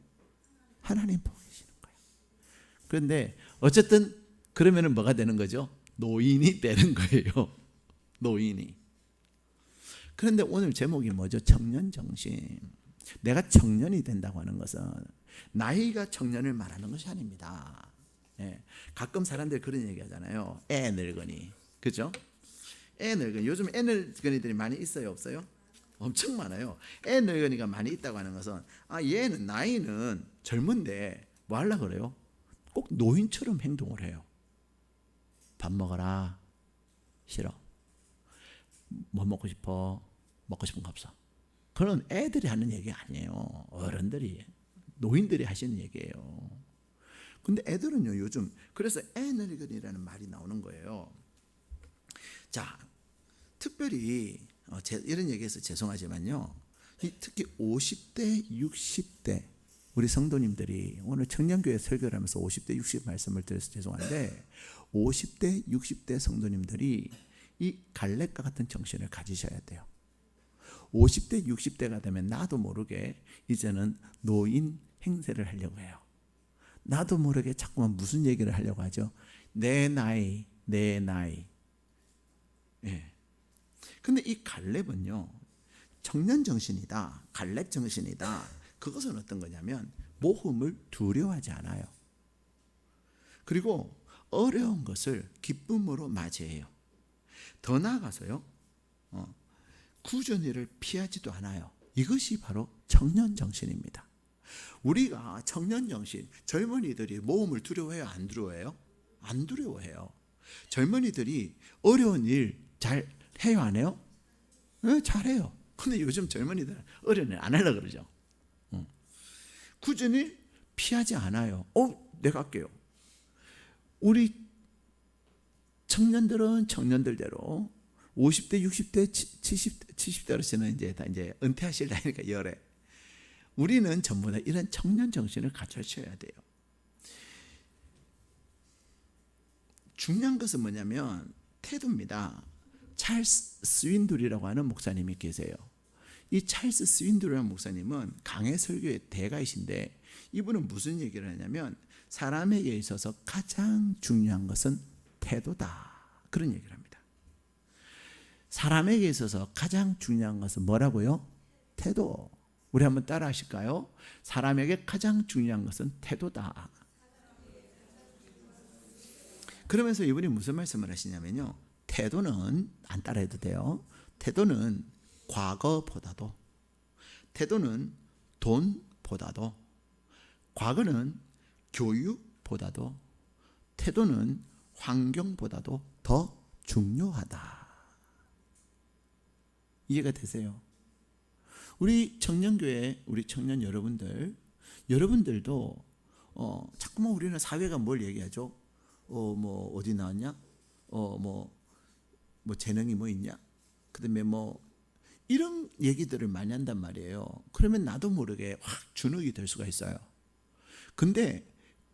하나님 보고 계시는 거예요. 그런데 어쨌든 그러면은 뭐가 되는 거죠? 노인이 되는 거예요. 노인이. 그런데 오늘 제목이 뭐죠? 청년 정신. 내가 청년이 된다고 하는 것은 나이가 청년을 말하는 것이 아닙니다. 예. 가끔 사람들이 그런 얘기 하잖아요. 애 늙은이. 그죠? 애 늙은이. 요즘 애 늙은이들이 많이 있어요? 없어요? 엄청 많아요. 애 늙은이가 많이 있다고 하는 것은 얘는 나이는 젊은데 뭐 하려고 그래요? 꼭 노인처럼 행동을 해요. 밥 먹어라. 싫어. 뭐 먹고 싶어? 먹고 싶은 거 없어. 그런 애들이 하는 얘기 아니에요. 어른들이 노인들이 하시는 얘기예요. 근데 애들은요 요즘 그래서 애늙은이라는 말이 나오는 거예요. 자 특별히 이런 얘기해서 죄송하지만요 특히 50대 60대 우리 성도님들이 오늘 청년교회 설교를 하면서 50대 60 말씀을 드려서 죄송한데 50대 60대 성도님들이 이 갈렙과 같은 정신을 가지셔야 돼요. 50대 60대가 되면 나도 모르게 이제는 노인 행세를 하려고 해요. 나도 모르게 자꾸만 무슨 얘기를 하려고 하죠? 내 나이. 예. 근데 이 갈렙은요 청년 정신이다. 갈렙 정신이다. 그것은 어떤 거냐면 모험을 두려워하지 않아요. 그리고 어려운 것을 기쁨으로 맞이해요. 더 나아가서요 굳은 일을 피하지도 않아요. 이것이 바로 청년 정신입니다. 우리가 청년 정신, 젊은이들이 모험을 두려워해요? 안 두려워해요? 안 두려워해요. 젊은이들이 어려운 일 잘 해요? 안 해요? 네, 잘해요. 근데 요즘 젊은이들은 어려운 일 안 하려고 그러죠. 굳은 일 피하지 않아요. 내가 할게요. 우리 청년들은 청년들대로 50대, 60대, 70대 어르신은 이제 은퇴하실 나이니까 열애. 우리는 전부 다 이런 청년 정신을 갖춰셔야 돼요. 중요한 것은 뭐냐면 태도입니다. 찰스 스윈둘이라고 하는 목사님이 계세요. 이 찰스 스윈둘이라는 목사님은 강해 설교의 대가이신데 이분은 무슨 얘기를 하냐면 사람에게 있어서 가장 중요한 것은 태도다. 그런 얘기를 합니다. 사람에게 있어서 가장 중요한 것은 뭐라고요? 태도. 우리 한번 따라 하실까요? 사람에게 가장 중요한 것은 태도다. 그러면서 이분이 무슨 말씀을 하시냐면요. 태도는 안 따라해도 돼요. 태도는 과거보다도 태도는 돈보다도 과거는 교육보다도 태도는 환경보다도 더 중요하다. 이해가 되세요? 우리 청년교회 우리 청년 여러분들도 자꾸만 우리는 사회가 뭘 얘기하죠? 뭐 어디 나왔냐? 뭐 재능이 뭐 있냐? 그다음에 뭐 이런 얘기들을 많이 한단 말이에요. 그러면 나도 모르게 확 주눅이 될 수가 있어요. 근데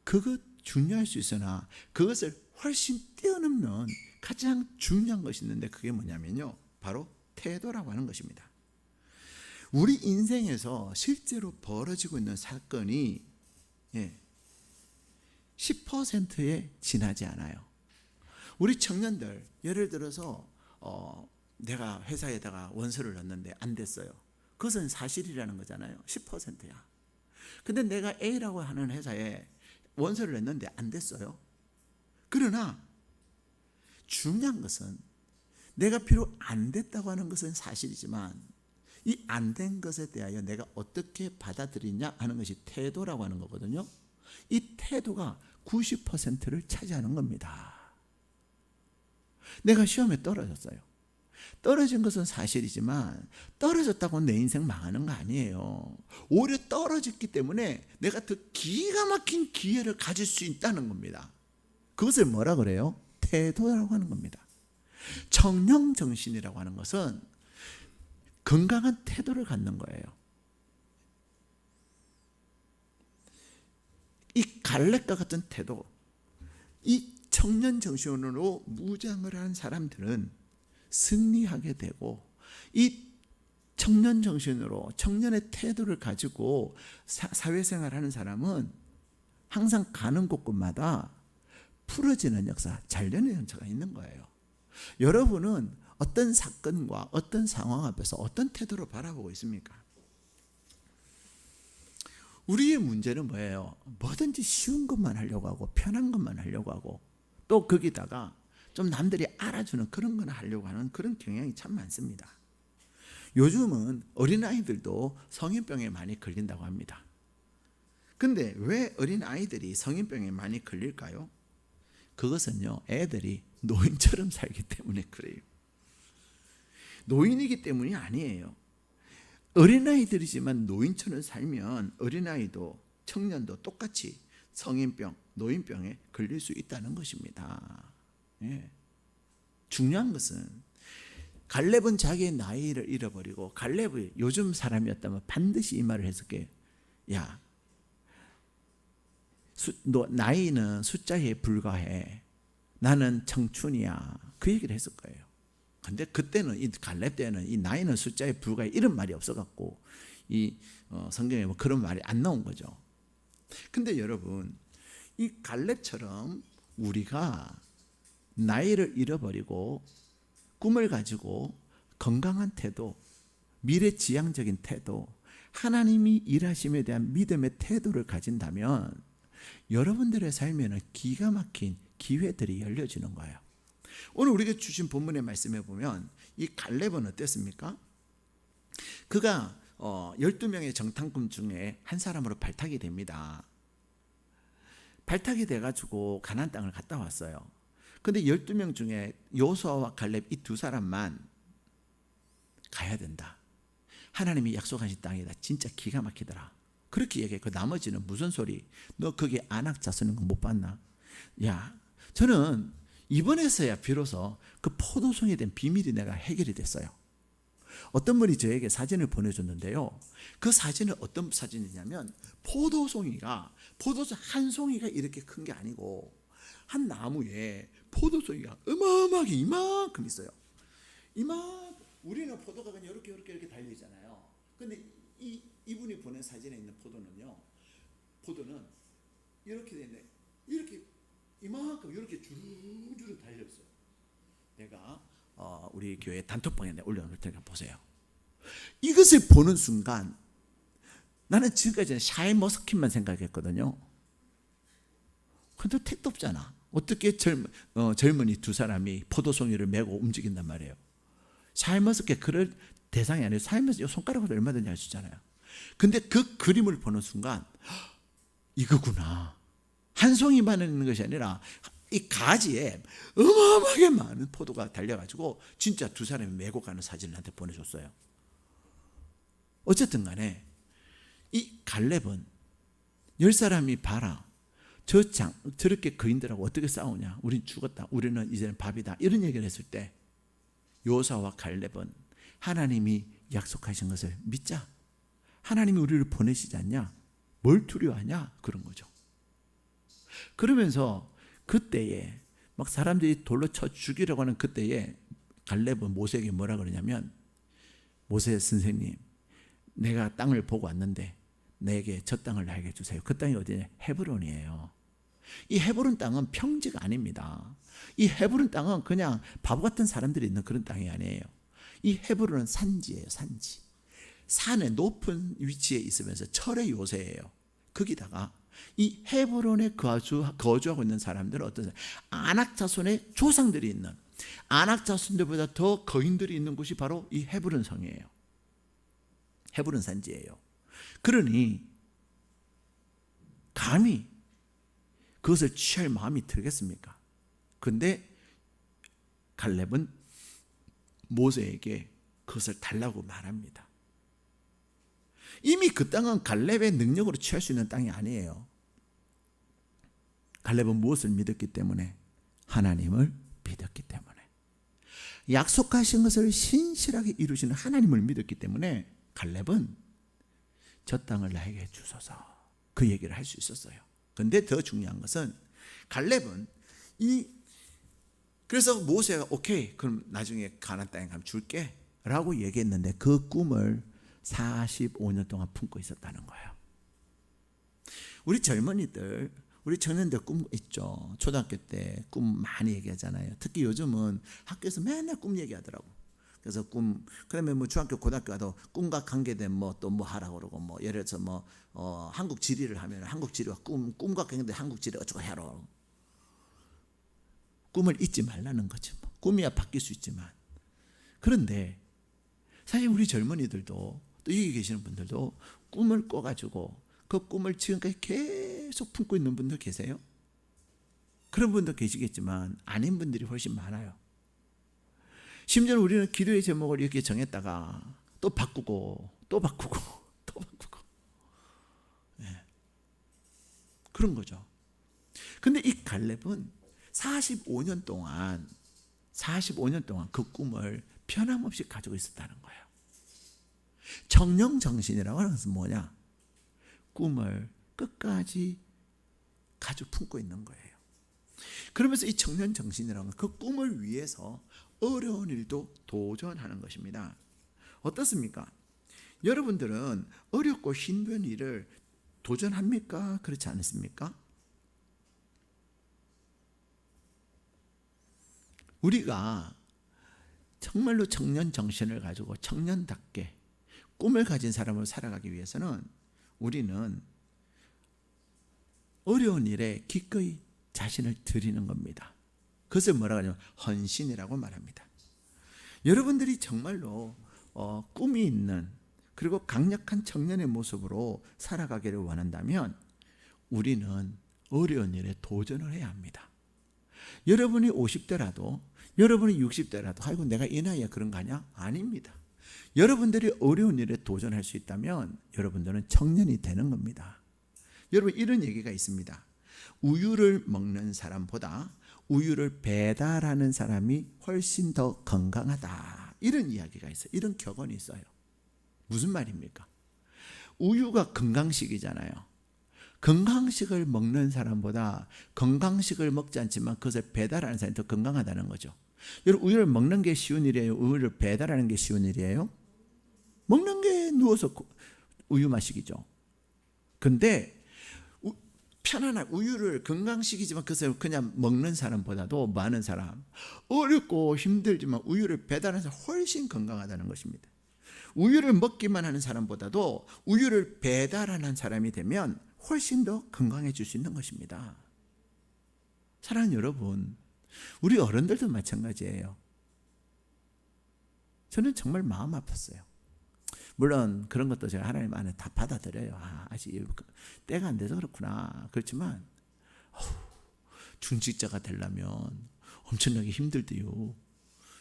그것 중요할 수 있으나 그것을 훨씬 뛰어넘는 가장 중요한 것이 있는데 그게 뭐냐면요, 바로 태도라고 하는 것입니다. 우리 인생에서 실제로 벌어지고 있는 사건이 10%에 지나지 않아요. 우리 청년들, 예를 들어서 내가 회사에다가 원서를 넣었는데 안 됐어요. 그것은 사실이라는 거잖아요. 10%야. 근데 내가 A라고 하는 회사에 원서를 냈는데 안 됐어요. 그러나 중요한 것은 내가 비록 안 됐다고 하는 것은 사실이지만 이 안 된 것에 대하여 내가 어떻게 받아들이냐 하는 것이 태도라고 하는 거거든요. 이 태도가 90%를 차지하는 겁니다. 내가 시험에 떨어졌어요. 떨어진 것은 사실이지만 떨어졌다고 내 인생 망하는 거 아니에요. 오히려 떨어졌기 때문에 내가 더 기가 막힌 기회를 가질 수 있다는 겁니다. 그것을 뭐라 그래요? 태도라고 하는 겁니다. 청령정신이라고 하는 것은 건강한 태도를 갖는 거예요. 이 갈렙과 같은 태도, 이 청년정신으로 무장을 한 사람들은 승리하게 되고, 이 청년정신으로 청년의 태도를 가지고 사회생활하는 사람은 항상 가는 곳곳마다 풀어지는 역사, 잘되는 역사가 있는 거예요. 여러분은 어떤 사건과 어떤 상황 앞에서 어떤 태도로 바라보고 있습니까? 우리의 문제는 뭐예요? 뭐든지 쉬운 것만 하려고 하고 편한 것만 하려고 하고 또 거기다가 좀 남들이 알아주는 그런 거나 하려고 하는 그런 경향이 참 많습니다. 요즘은 어린아이들도 성인병에 많이 걸린다고 합니다. 근데 왜 어린아이들이 성인병에 많이 걸릴까요? 그것은요, 애들이 노인처럼 살기 때문에 그래요. 노인이기 때문이 아니에요. 어린아이들이지만 노인처럼 살면 어린아이도 청년도 똑같이 성인병, 노인병에 걸릴 수 있다는 것입니다. 중요한 것은 갈렙은 자기의 나이를 잃어버리고, 갈렙이 요즘 사람이었다면 반드시 이 말을 했을 거예요. 야, 너 나이는 숫자에 불과해. 나는 청춘이야. 그 얘기를 했을 거예요. 근데 그때는 이 갈렙 때는 이 나이는 숫자에 불과해 이런 말이 없어갖고 이 성경에 뭐 그런 말이 안 나온 거죠. 근데 여러분, 이 갈렙처럼 우리가 나이를 잃어버리고 꿈을 가지고 건강한 태도, 미래지향적인 태도, 하나님이 일하심에 대한 믿음의 태도를 가진다면 여러분들의 삶에는 기가 막힌 기회들이 열려지는 거예요. 오늘 우리가 주신 본문의 말씀에 보면 이 갈렙은 어땠습니까? 그가 12명의 정탐꾼 중에 한 사람으로 발탁이 됩니다. 발탁이 돼가지고 가나안 땅을 갔다 왔어요. 근데 12명 중에 여호수아와 갈렙 이 두 사람만 가야 된다. 하나님이 약속하신 땅이다. 진짜 기가 막히더라. 그렇게 얘기해. 그 나머지는 무슨 소리? 너 거기 안악자 쓰는 거 못 봤나? 야, 저는 이번에서야 비로소 그 포도송에 대한 비밀이 내가 해결이 됐어요. 어떤 분이 저에게 사진을 보내줬는데요. 그 사진은 어떤 사진이냐면 포도송이가 한 송이가 이렇게 큰 게 아니고 한 나무에 포도송이가 어마어마하게 이만큼 있어요. 우리는 포도가 그냥 이렇게 달려있잖아요. 근데 이분이 보낸 사진에 있는 포도는 이렇게 돼 있네. 이렇게 이만큼 이렇게 주르주르 달려있어요. 내가 우리 교회 단톡방에 올려놓을 테니까 보세요. 이것을 보는 순간 나는 지금까지 샤인머스킨만 생각했거든요. 근데 택도 없잖아. 어떻게 젊은이 두 사람이 포도송이를 메고 움직인단 말이에요. 샤인머스킨 그럴 대상이 아니에요. 샤인머스킨 손가락으로 얼마든지 할 수 있잖아요. 근데 그 그림을 보는 순간 이거구나. 한 송이만 있는 것이 아니라 이 가지에 어마어마하게 많은 포도가 달려가지고 진짜 두 사람이 메고 가는 사진을 나한테 보내줬어요. 어쨌든 간에 이 갈렙은 10사람이 봐라. 저렇게 거인들하고 어떻게 싸우냐. 우린 죽었다. 우리는 이제는 밥이다. 이런 얘기를 했을 때 여호수아와 갈렙은 하나님이 약속하신 것을 믿자. 하나님이 우리를 보내시지 않냐? 뭘 두려워하냐? 그런 거죠. 그러면서 그때에 막 사람들이 돌로 쳐 죽이려고 하는 그때에 갈렙은 모세에게 뭐라 그러냐면, 모세 선생님, 내가 땅을 보고 왔는데 내게 저 땅을 나에게 주세요. 그 땅이 어디냐? 헤브론이에요. 이 헤브론 땅은 평지가 아닙니다. 이 헤브론 땅은 그냥 바보 같은 사람들이 있는 그런 땅이 아니에요. 이 헤브론은 산지예요. 산지. 산의 높은 위치에 있으면서 철의 요새예요. 거기다가 이 헤브론에 거주하고 있는 사람들은 어떤 사람? 아낙 자손의 조상들이 있는, 아낙 자손들보다 더 거인들이 있는 곳이 바로 이 헤브론 성이에요. 헤브론 산지예요. 그러니 감히 그것을 취할 마음이 들겠습니까? 근데 갈렙은 모세에게 그것을 달라고 말합니다. 이미 그 땅은 갈렙의 능력으로 취할 수 있는 땅이 아니에요. 갈렙은 무엇을 믿었기 때문에? 하나님을 믿었기 때문에. 약속하신 것을 신실하게 이루시는 하나님을 믿었기 때문에 갈렙은 저 땅을 나에게 주소서, 그 얘기를 할 수 있었어요. 근데 더 중요한 것은 갈렙은 그래서 모세가 오케이, 그럼 나중에 가나안 땅에 가면 줄게 라고 얘기했는데 그 꿈을 45년 동안 품고 있었다는 거예요. 우리 젊은이들, 우리 청년들 꿈 있죠. 초등학교 때 꿈 많이 얘기하잖아요. 특히 요즘은 학교에서 맨날 꿈 얘기하더라고. 그래서 그다음에 뭐 중학교, 고등학교 가도 꿈과 관계된 뭐 또 뭐 하라고 그러고, 뭐 예를 들어서 뭐 한국 지리를 하면 한국 지리와 꿈과 관계된 한국 지리 어쩌고 하라. 꿈을 잊지 말라는 거죠. 꿈이야 바뀔 수 있지만. 그런데 사실 우리 젊은이들도 또 여기 계시는 분들도 꿈을 꿔가지고 그 꿈을 지금까지 계속 품고 있는 분들 계세요? 그런 분도 계시겠지만 아닌 분들이 훨씬 많아요. 심지어 우리는 기도의 제목을 이렇게 정했다가 또 바꾸고 또 바꾸고 또 바꾸고, 네. 그런 거죠. 근데 이 갈렙은 45년 동안 그 꿈을 변함없이 가지고 있었다는 거예요. 청령정신이라고 하는 것은 뭐냐? 꿈을 끝까지 가지고 품고 있는 거예요. 그러면서 이 청년정신이라는 건 그 꿈을 위해서 어려운 일도 도전하는 것입니다. 어떻습니까? 여러분들은 어렵고 힘든 일을 도전합니까? 그렇지 않습니까? 우리가 정말로 청년 정신을 가지고 청년답게 꿈을 가진 사람으로 살아가기 위해서는 우리는 어려운 일에 기꺼이 자신을 드리는 겁니다. 그것을 뭐라고 하냐면 헌신이라고 말합니다. 여러분들이 정말로 꿈이 있는, 그리고 강력한 청년의 모습으로 살아가기를 원한다면 우리는 어려운 일에 도전을 해야 합니다. 여러분이 50대라도 여러분이 60대라도 아이고 내가 이 나이에 그런 거 아니야? 아닙니다. 여러분들이 어려운 일에 도전할 수 있다면 여러분들은 청년이 되는 겁니다. 여러분, 이런 얘기가 있습니다. 우유를 먹는 사람보다 우유를 배달하는 사람이 훨씬 더 건강하다, 이런 이야기가 있어요. 이런 격언이 있어요. 무슨 말입니까? 우유가 건강식이잖아요. 건강식을 먹는 사람보다 건강식을 먹지 않지만 그것을 배달하는 사람이 더 건강하다는 거죠. 여러분, 우유를 먹는 게 쉬운 일이에요? 우유를 배달하는 게 쉬운 일이에요? 먹는 게 누워서 우유 마시기죠. 근데 편안한 우유를, 건강식이지만 그것을 그냥 먹는 사람보다도 많은 사람, 어렵고 힘들지만 우유를 배달하는 사람 훨씬 건강하다는 것입니다. 우유를 먹기만 하는 사람보다도 우유를 배달하는 사람이 되면 훨씬 더 건강해질 수 있는 것입니다. 사랑하는 여러분, 우리 어른들도 마찬가지예요. 저는 정말 마음 아팠어요. 물론 그런 것도 제가 하나님 안에 다 받아들여요. 아직 때가 안 돼서 그렇구나. 그렇지만 중직자가 되려면 엄청나게 힘들대요.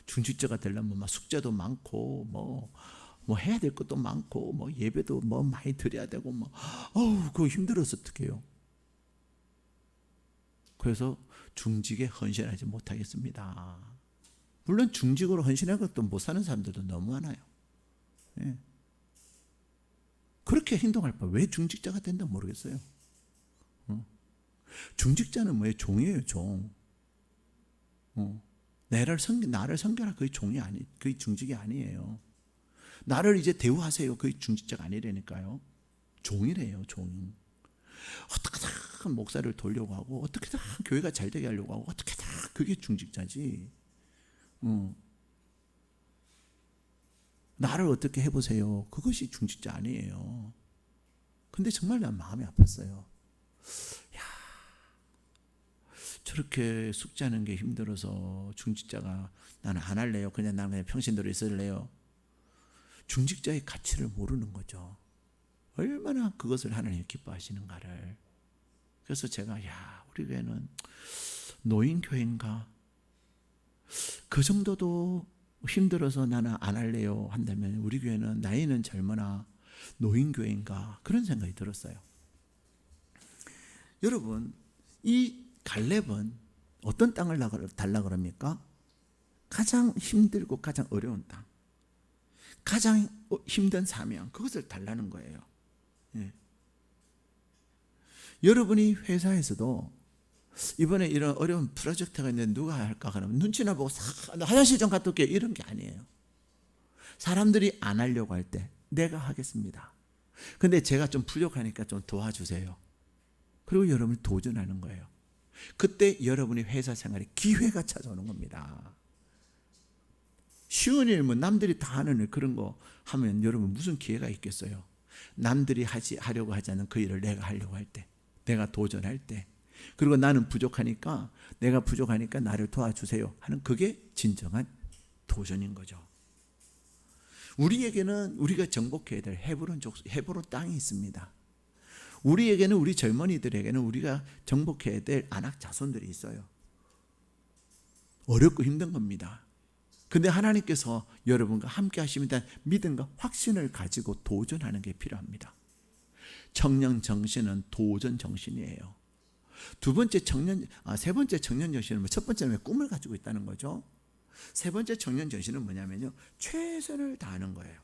중직자가 되려면 막 숙제도 많고 뭐 해야 될 것도 많고 뭐 예배도 뭐 많이 드려야 되고 그거 힘들어서 어떡해요. 그래서 중직에 헌신하지 못하겠습니다. 물론 중직으로 헌신한 것도 못 사는 사람들도 너무 많아요. 예. 그렇게 행동할 바 왜 중직자가 된다 모르겠어요. 중직자는 뭐예요? 종이에요, 종. 나를 섬겨라, 그게 종이 아니, 그게 중직이 아니에요. 나를 이제 대우하세요, 그게 중직자가 아니라니까요. 종이래요, 종. 어떻게든 목사를 돌려고 하고, 어떻게든 교회가 잘 되게 하려고 하고, 어떻게든 그게 중직자지. 나를 어떻게 해보세요, 그것이 중직자 아니에요. 근데 정말 난 마음이 아팠어요. 저렇게 숙제하는 게 힘들어서 중직자가 나는 안 할래요. 그냥 나는 그냥 평신도로 있을래요. 중직자의 가치를 모르는 거죠. 얼마나 그것을 하나님 기뻐하시는가를. 그래서 제가 우리 교회는 노인교회인가? 그 정도도 힘들어서 나는 안 할래요 한다면 우리 교회는 나이는 젊으나 노인교회인가? 그런 생각이 들었어요. 여러분, 이 갈렙은 어떤 땅을 달라 그럽니까? 가장 힘들고 가장 어려운 땅, 가장 힘든 사명, 그것을 달라는 거예요. 예. 여러분이 회사에서도 이번에 이런 어려운 프로젝트가 있는데 누가 할까 그러면 눈치나 보고 나 화장실 좀 갔다 올게, 이런 게 아니에요. 사람들이 안 하려고 할 때 내가 하겠습니다. 근데 제가 좀 부족하니까 좀 도와주세요. 그리고 여러분이 도전하는 거예요. 그때 여러분이 회사 생활에 기회가 찾아오는 겁니다. 쉬운 일, 남들이 다 하는 일, 그런 거 하면 여러분 무슨 기회가 있겠어요? 남들이 하려고 하지 않는 그 일을 내가 하려고 할 때, 내가 도전할 때, 그리고 나는 부족하니까, 내가 부족하니까 나를 도와주세요 하는, 그게 진정한 도전인 거죠. 우리에게는 우리가 정복해야 될 헤브론 땅이 있습니다. 우리에게는, 우리 젊은이들에게는 우리가 정복해야 될 아낙 자손들이 있어요. 어렵고 힘든 겁니다. 근데 하나님께서 여러분과 함께 하십니다. 믿음과 확신을 가지고 도전하는 게 필요합니다. 청년 정신은 도전 정신이에요. 세 번째 청년 정신은, 첫 번째는 꿈을 가지고 있다는 거죠. 세 번째 청년 정신은 뭐냐면요, 최선을 다하는 거예요.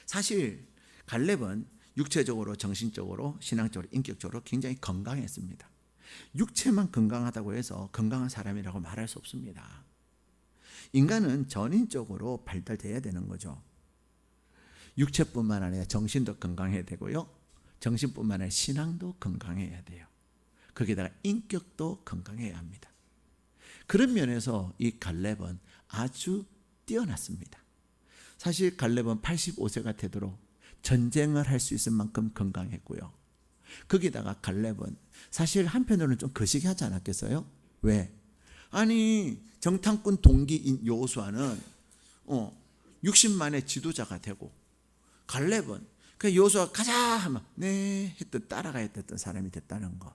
사실 갈렙은 육체적으로, 정신적으로, 신앙적으로, 인격적으로 굉장히 건강했습니다. 육체만 건강하다고 해서 건강한 사람이라고 말할 수 없습니다. 인간은 전인적으로 발달돼야 되는 거죠. 육체뿐만 아니라 정신도 건강해야 되고요, 정신뿐만 아니라 신앙도 건강해야 돼요. 거기다가 인격도 건강해야 합니다. 그런 면에서 이 갈렙은 아주 뛰어났습니다. 사실 갈렙은 85세가 되도록 전쟁을 할 수 있을 만큼 건강했고요. 거기다가 갈렙은 사실 한편으로는 좀 거시기하지 않았겠어요? 왜? 아니, 정탐꾼 동기인 여호수아는 60만의 지도자가 되고, 갈렙은 그 여호수아 가자 하면 네 했던, 따라가야 됐던 사람이 됐다는 거,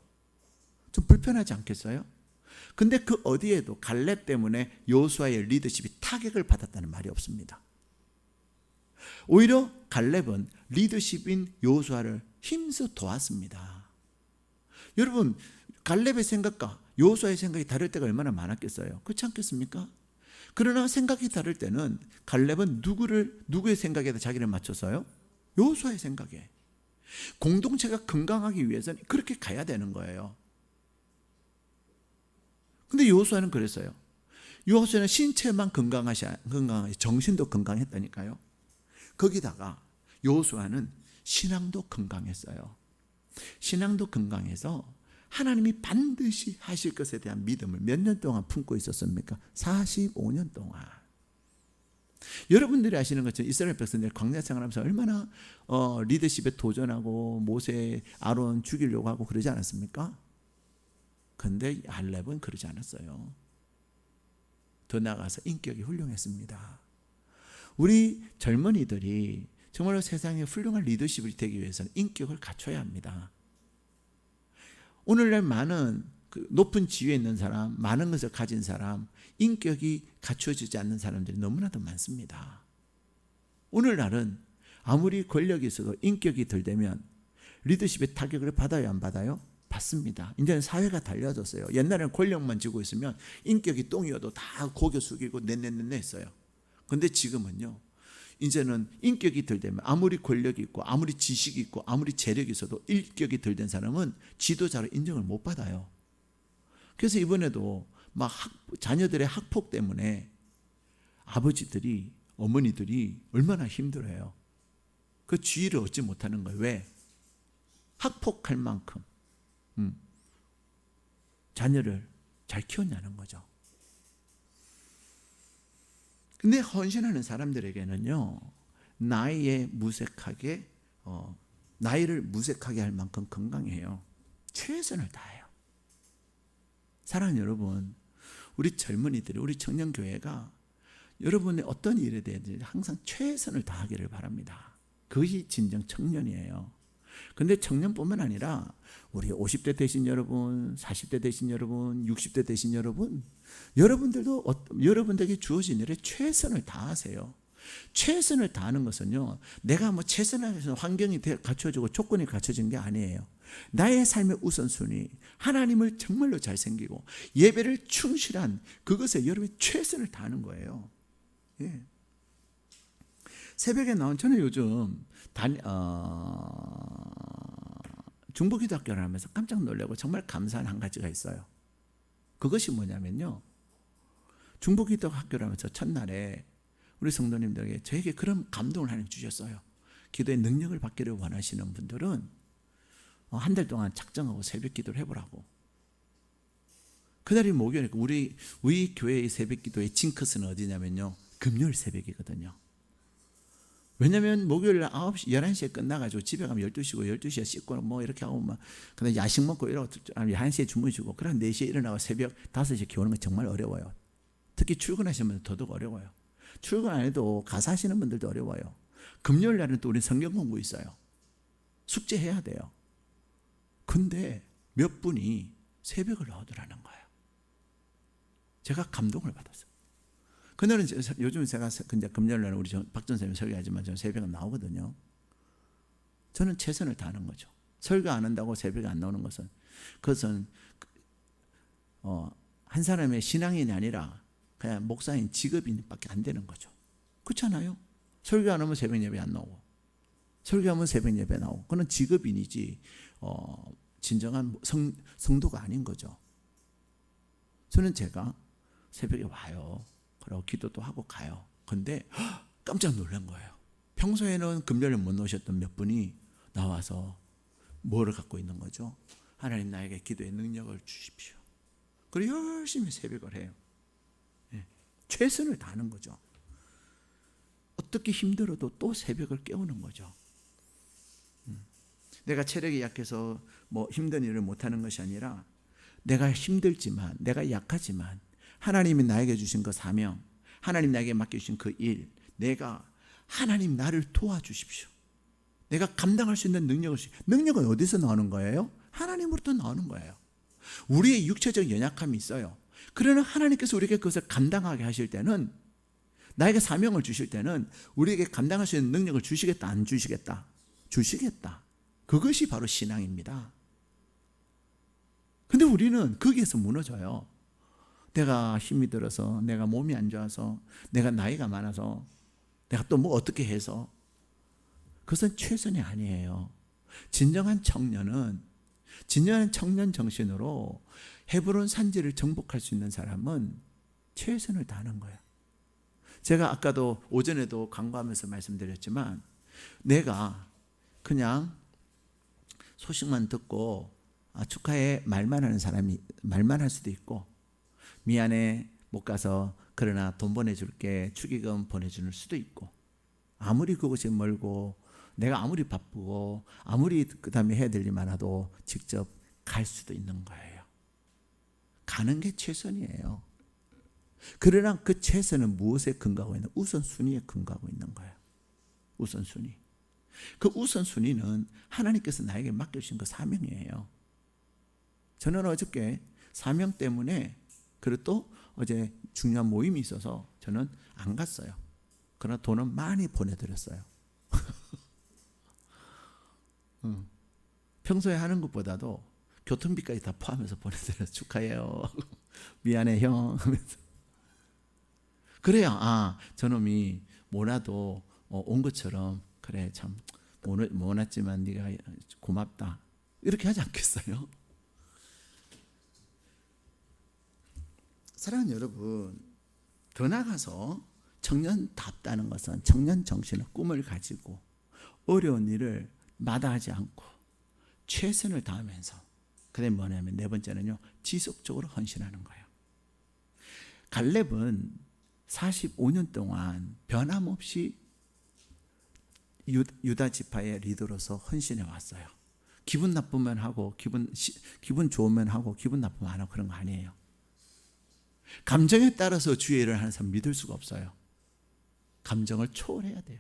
좀 불편하지 않겠어요? 근데 그 어디에도 갈렙 때문에 여호수아의 리더십이 타격을 받았다는 말이 없습니다. 오히려 갈렙은 리더십인 여호수아를 힘써 도왔습니다. 여러분, 갈렙의 생각과 여호수아의 생각이 다를 때가 얼마나 많았겠어요? 그렇지 않겠습니까? 그러나 생각이 다를 때는 갈렙은 누구의 생각에다 자기를 맞췄어요? 여호수아의 생각에. 공동체가 건강하기 위해서는 그렇게 가야 되는 거예요. 근데 여호수아는 그랬어요. 여호수아는 신체만 건강하지 정신도 건강했다니까요. 거기다가 여호수아는 신앙도 건강했어요. 신앙도 건강해서 하나님이 반드시 하실 것에 대한 믿음을 몇 년 동안 품고 있었습니까? 45년 동안. 여러분들이 아시는 것처럼 이스라엘 백성들 광야 생활하면서 얼마나 리더십에 도전하고 모세, 아론 죽이려고 하고 그러지 않았습니까? 그런데 갈렙은 그러지 않았어요. 더 나아가서 인격이 훌륭했습니다. 우리 젊은이들이 정말로 세상에 훌륭한 리더십이 되기 위해서는 인격을 갖춰야 합니다. 오늘날 많은 높은 지위에 있는 사람, 많은 것을 가진 사람, 인격이 갖춰지지 않는 사람들이 너무나도 많습니다. 오늘날은 아무리 권력이 있어도 인격이 덜 되면 리더십의 타격을 받아요, 안 받아요? 받습니다. 이제는 사회가 달라졌어요. 옛날에는 권력만 쥐고 있으면 인격이 똥이어도 다 고개 숙이고 넷넷넷 했어요. 그런데 지금은요, 이제는 인격이 덜 되면 아무리 권력이 있고 아무리 지식이 있고 아무리 재력이 있어도 인격이 덜 된 사람은 지도자로 인정을 못 받아요. 그래서 이번에도 막 자녀들의 학폭 때문에 아버지들이 어머니들이 얼마나 힘들어요. 그 지위를 얻지 못하는 거예요. 왜? 학폭할 만큼 자녀를 잘 키웠냐는 거죠. 근데 헌신하는 사람들에게는요, 나이를 무색하게 할 만큼 건강해요. 최선을 다해요. 사랑하는 여러분, 우리 젊은이들이, 우리 청년교회가 여러분의 어떤 일에 대해서 항상 최선을 다하기를 바랍니다. 그것이 진정 청년이에요. 근데 청년뿐만 아니라 우리 50대 되신 여러분, 40대 되신 여러분, 60대 되신 여러분, 여러분들도 여러분들에게 주어진 일에 최선을 다하세요. 최선을 다하는 것은요, 내가 뭐 최선을 해서 환경이 갖춰지고 조건이 갖춰진 게 아니에요. 나의 삶의 우선순위, 하나님을 정말로 잘 챙기고 예배를 충실한 그것에 여러분이 최선을 다하는 거예요. 예. 새벽에 나온, 저는 요즘 중보기도학교를 하면서 깜짝 놀라고 정말 감사한 한 가지가 있어요. 그것이 뭐냐면요, 중보기도학교를 하면서 첫날에 우리 성도님들에게 저에게 그런 감동을 하나 주셨어요. 기도의 능력을 받기를 원하시는 분들은 한 달 동안 작정하고 새벽 기도를 해보라고. 그날이 목요일이니까 우리 교회의 새벽 기도의 징크스는 어디냐면요, 금요일 새벽이거든요. 왜냐면 목요일 9시, 11시에 끝나가지고 집에 가면 12시고 12시에 씻고 뭐 이렇게 하고 막 그다음에 야식 먹고 이러고 11시에 주무시고 그럼 4시에 일어나고 새벽 5시에 기오는 건 정말 어려워요. 특히 출근하시는 분들 더더욱 어려워요. 출근 안 해도 가사 하시는 분들도 어려워요. 금요일 날은 또 우리 성경 공부 있어요. 숙제해야 돼요. 근데 몇 분이 새벽을 나오더라는 거예요. 제가 감동을 받았어요. 그날은 요즘 제가 금요일 날 우리 박전 선생님 설교하지만 저는 새벽에 나오거든요. 저는 최선을 다하는 거죠. 설교 안 한다고 새벽에 안 나오는 것은, 그것은 한 사람의 신앙인이 아니라 그냥 목사인 직업인밖에 안 되는 거죠. 그렇잖아요. 설교 안 하면 새벽 예배 안 나오고, 설교하면 새벽 예배 나오고, 그건 직업인이지 진정한 성도가 아닌 거죠. 저는 제가 새벽에 와요. 그리고 기도도 하고 가요. 근데 깜짝 놀란 거예요. 평소에는 금요일에 못 오셨던 몇 분이 나와서 뭐를 갖고 있는 거죠? 하나님 나에게 기도의 능력을 주십시오. 그리고 열심히 새벽을 해요. 네. 최선을 다하는 거죠. 어떻게 힘들어도 또 새벽을 깨우는 거죠. 내가 체력이 약해서 뭐 힘든 일을 못하는 것이 아니라 내가 힘들지만, 내가 약하지만 하나님이 나에게 주신 그 사명, 하나님 나에게 맡겨주신 그 일, 내가 하나님 나를 도와주십시오. 내가 감당할 수 있는 능력은 어디서 나오는 거예요? 하나님으로부터 나오는 거예요. 우리의 육체적 연약함이 있어요. 그러나 하나님께서 우리에게 그것을 감당하게 하실 때는, 나에게 사명을 주실 때는 우리에게 감당할 수 있는 능력을 주시겠다, 안 주시겠다? 주시겠다. 그것이 바로 신앙입니다. 근데 우리는 거기에서 무너져요. 내가 힘이 들어서, 내가 몸이 안 좋아서, 내가 나이가 많아서, 내가 또 뭐 어떻게 해서, 그것은 최선이 아니에요. 진정한 청년 정신으로 헤브론 산지를 정복할 수 있는 사람은 최선을 다하는 거예요. 제가 아까도 오전에도 광고하면서 말씀드렸지만, 내가 그냥 소식만 듣고 축하해 말만 하는 사람이 말만 할 수도 있고, 미안해 못 가서 그러나 돈 보내줄게 축의금 보내주는 수도 있고, 아무리 그것이 멀고 내가 아무리 바쁘고 아무리 그 다음에 해야 될 일 많아도 직접 갈 수도 있는 거예요. 가는 게 최선이에요. 그러나 그 최선은 무엇에 근거하고 있는? 우선순위에 근거하고 있는 거예요. 우선순위. 그 우선순위는 하나님께서 나에게 맡겨주신 그 사명이에요. 저는 어저께 사명 때문에, 그리고 또 어제 중요한 모임이 있어서 저는 안 갔어요. 그러나 돈은 많이 보내드렸어요. 평소에 하는 것보다도 교통비까지 다 포함해서 보내드려서 축하해요. 미안해 형 하면서. 그래야 저놈이 뭐라도 온 것처럼 그래 참 못 왔지만 네가 고맙다 이렇게 하지 않겠어요? 사랑하는 여러분, 더 나아가서 청년답다는 것은 청년 정신의 꿈을 가지고 어려운 일을 마다하지 않고 최선을 다하면서, 그다음에 뭐냐면 네 번째는요, 지속적으로 헌신하는 거예요. 갈렙은 45년 동안 변함없이 유다 지파의 리더로서 헌신해 왔어요. 기분 나쁘면 하고 기분 좋으면 하고 기분 나쁘면 안 하고 그런 거 아니에요. 감정에 따라서 주의 일을 하는 사람 믿을 수가 없어요. 감정을 초월해야 돼요.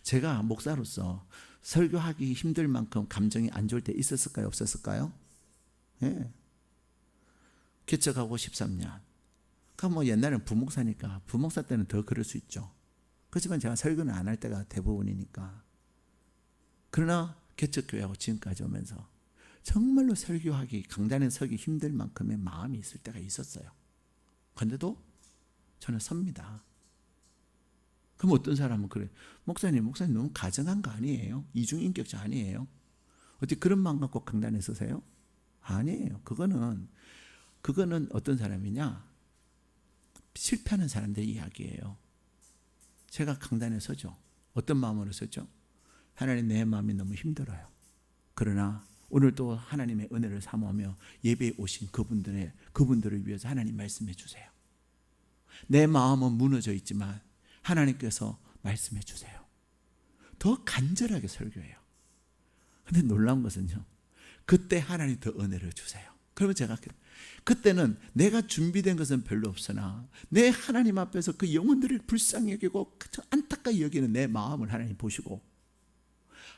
제가 목사로서 설교하기 힘들 만큼 감정이 안 좋을 때 있었을까요? 없었을까요? 예. 개척하고 13년. 그러니까 뭐 옛날에는 부목사니까 부목사 때는 더 그럴 수 있죠. 그렇지만 제가 설교는 안 할 때가 대부분이니까. 그러나 개척교회하고 지금까지 오면서 정말로 설교하기, 강단에 서기 힘들 만큼의 마음이 있을 때가 있었어요. 그런데도 저는 섭니다. 그럼 어떤 사람은 그래, 목사님 너무 가정한 거 아니에요? 이중인격자 아니에요? 어떻게 그런 마음 갖고 강단에 서세요? 아니에요. 그거는 어떤 사람이냐? 실패하는 사람들의 이야기예요. 제가 강단에 서죠. 어떤 마음으로 서죠? 하나님, 내 마음이 너무 힘들어요. 그러나 오늘도 하나님의 은혜를 사모하며 예배에 오신 그분들을 위해서 하나님 말씀해 주세요. 내 마음은 무너져 있지만 하나님께서 말씀해 주세요. 더 간절하게 설교해요. 근데 놀라운 것은요, 그때 하나님 더 은혜를 주세요. 그러면 제가 그때는 내가 준비된 것은 별로 없으나 내 하나님 앞에서 그 영혼들을 불쌍히 여기고 안타까이 여기는 내 마음을 하나님 보시고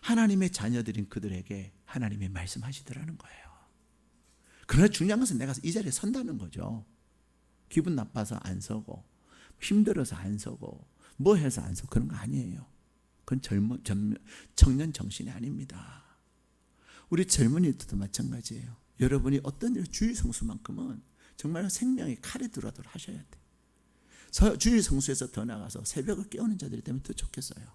하나님의 자녀들인 그들에게 하나님이 말씀하시더라는 거예요. 그러나 중요한 것은 내가 이 자리에 선다는 거죠. 기분 나빠서 안 서고 힘들어서 안 서고 뭐 해서 안 서고 그런 거 아니에요. 그건 청년 정신이 아닙니다. 우리 젊은이들도 마찬가지예요. 여러분이 어떤 일 주일 성수만큼은 정말 생명의 칼에 들어가도록 하셔야 돼요. 주일 성수에서 더 나가서 새벽을 깨우는 자들이 되면 더 좋겠어요.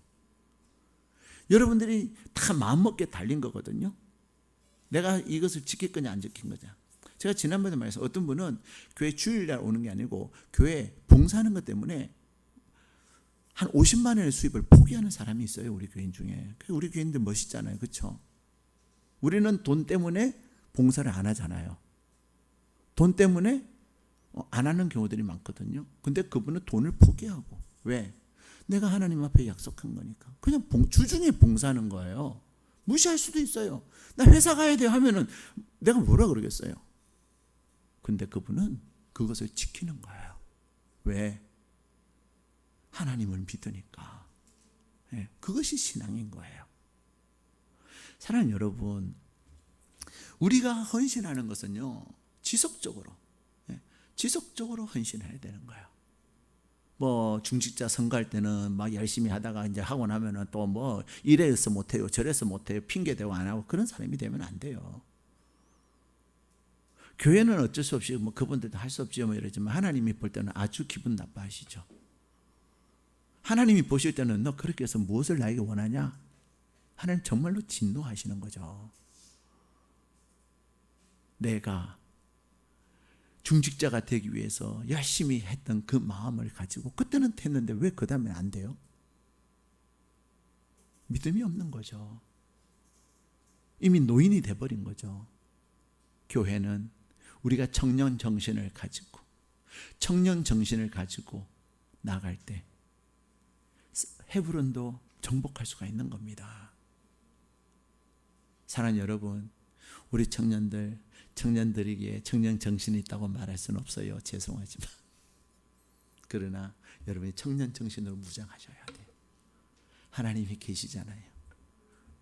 여러분들이 다 마음먹게 달린 거거든요. 내가 이것을 지킬 거냐 안 지킨 거냐. 제가 지난번에 말해서 어떤 분은 교회 주일날 오는 게 아니고 교회 봉사하는 것 때문에 한 50만 원의 수입을 포기하는 사람이 있어요. 우리 교인 중에. 우리 교인들 멋있잖아요. 그렇죠? 우리는 돈 때문에 봉사를 안 하잖아요. 돈 때문에 안 하는 경우들이 많거든요. 근데 그분은 돈을 포기하고. 왜? 내가 하나님 앞에 약속한 거니까. 그냥 주중에 봉사하는 거예요. 무시할 수도 있어요. 나 회사 가야 돼 하면은 내가 뭐라 그러겠어요. 근데 그분은 그것을 지키는 거예요. 왜? 하나님을 믿으니까. 네, 그것이 신앙인 거예요. 사랑하는 여러분, 우리가 헌신하는 것은요, 지속적으로 헌신해야 되는 거예요. 뭐 중직자 선거할 때는 막 열심히 하다가 이제 하고 나면은 또 뭐 이래서 못해요, 저래서 못해요, 핑계 대고 안 하고 그런 사람이 되면 안 돼요. 교회는 어쩔 수 없이 뭐 그분들도 할 수 없지요 뭐 이러지만 하나님이 볼 때는 아주 기분 나빠하시죠. 하나님이 보실 때는 너 그렇게 해서 무엇을 나에게 원하냐? 하나님 정말로 진노하시는 거죠. 내가 중직자가 되기 위해서 열심히 했던 그 마음을 가지고 그때는 됐는데 왜 그 다음에 안 돼요? 믿음이 없는 거죠. 이미 노인이 돼버린 거죠. 교회는 우리가 청년 정신을 가지고 나갈 때 헤브론도 정복할 수가 있는 겁니다. 사랑하는 여러분, 우리 청년들에게 청년 정신이 있다고 말할 수는 없어요. 죄송하지만. 그러나 여러분이 청년 정신으로 무장하셔야 돼요. 하나님이 계시잖아요.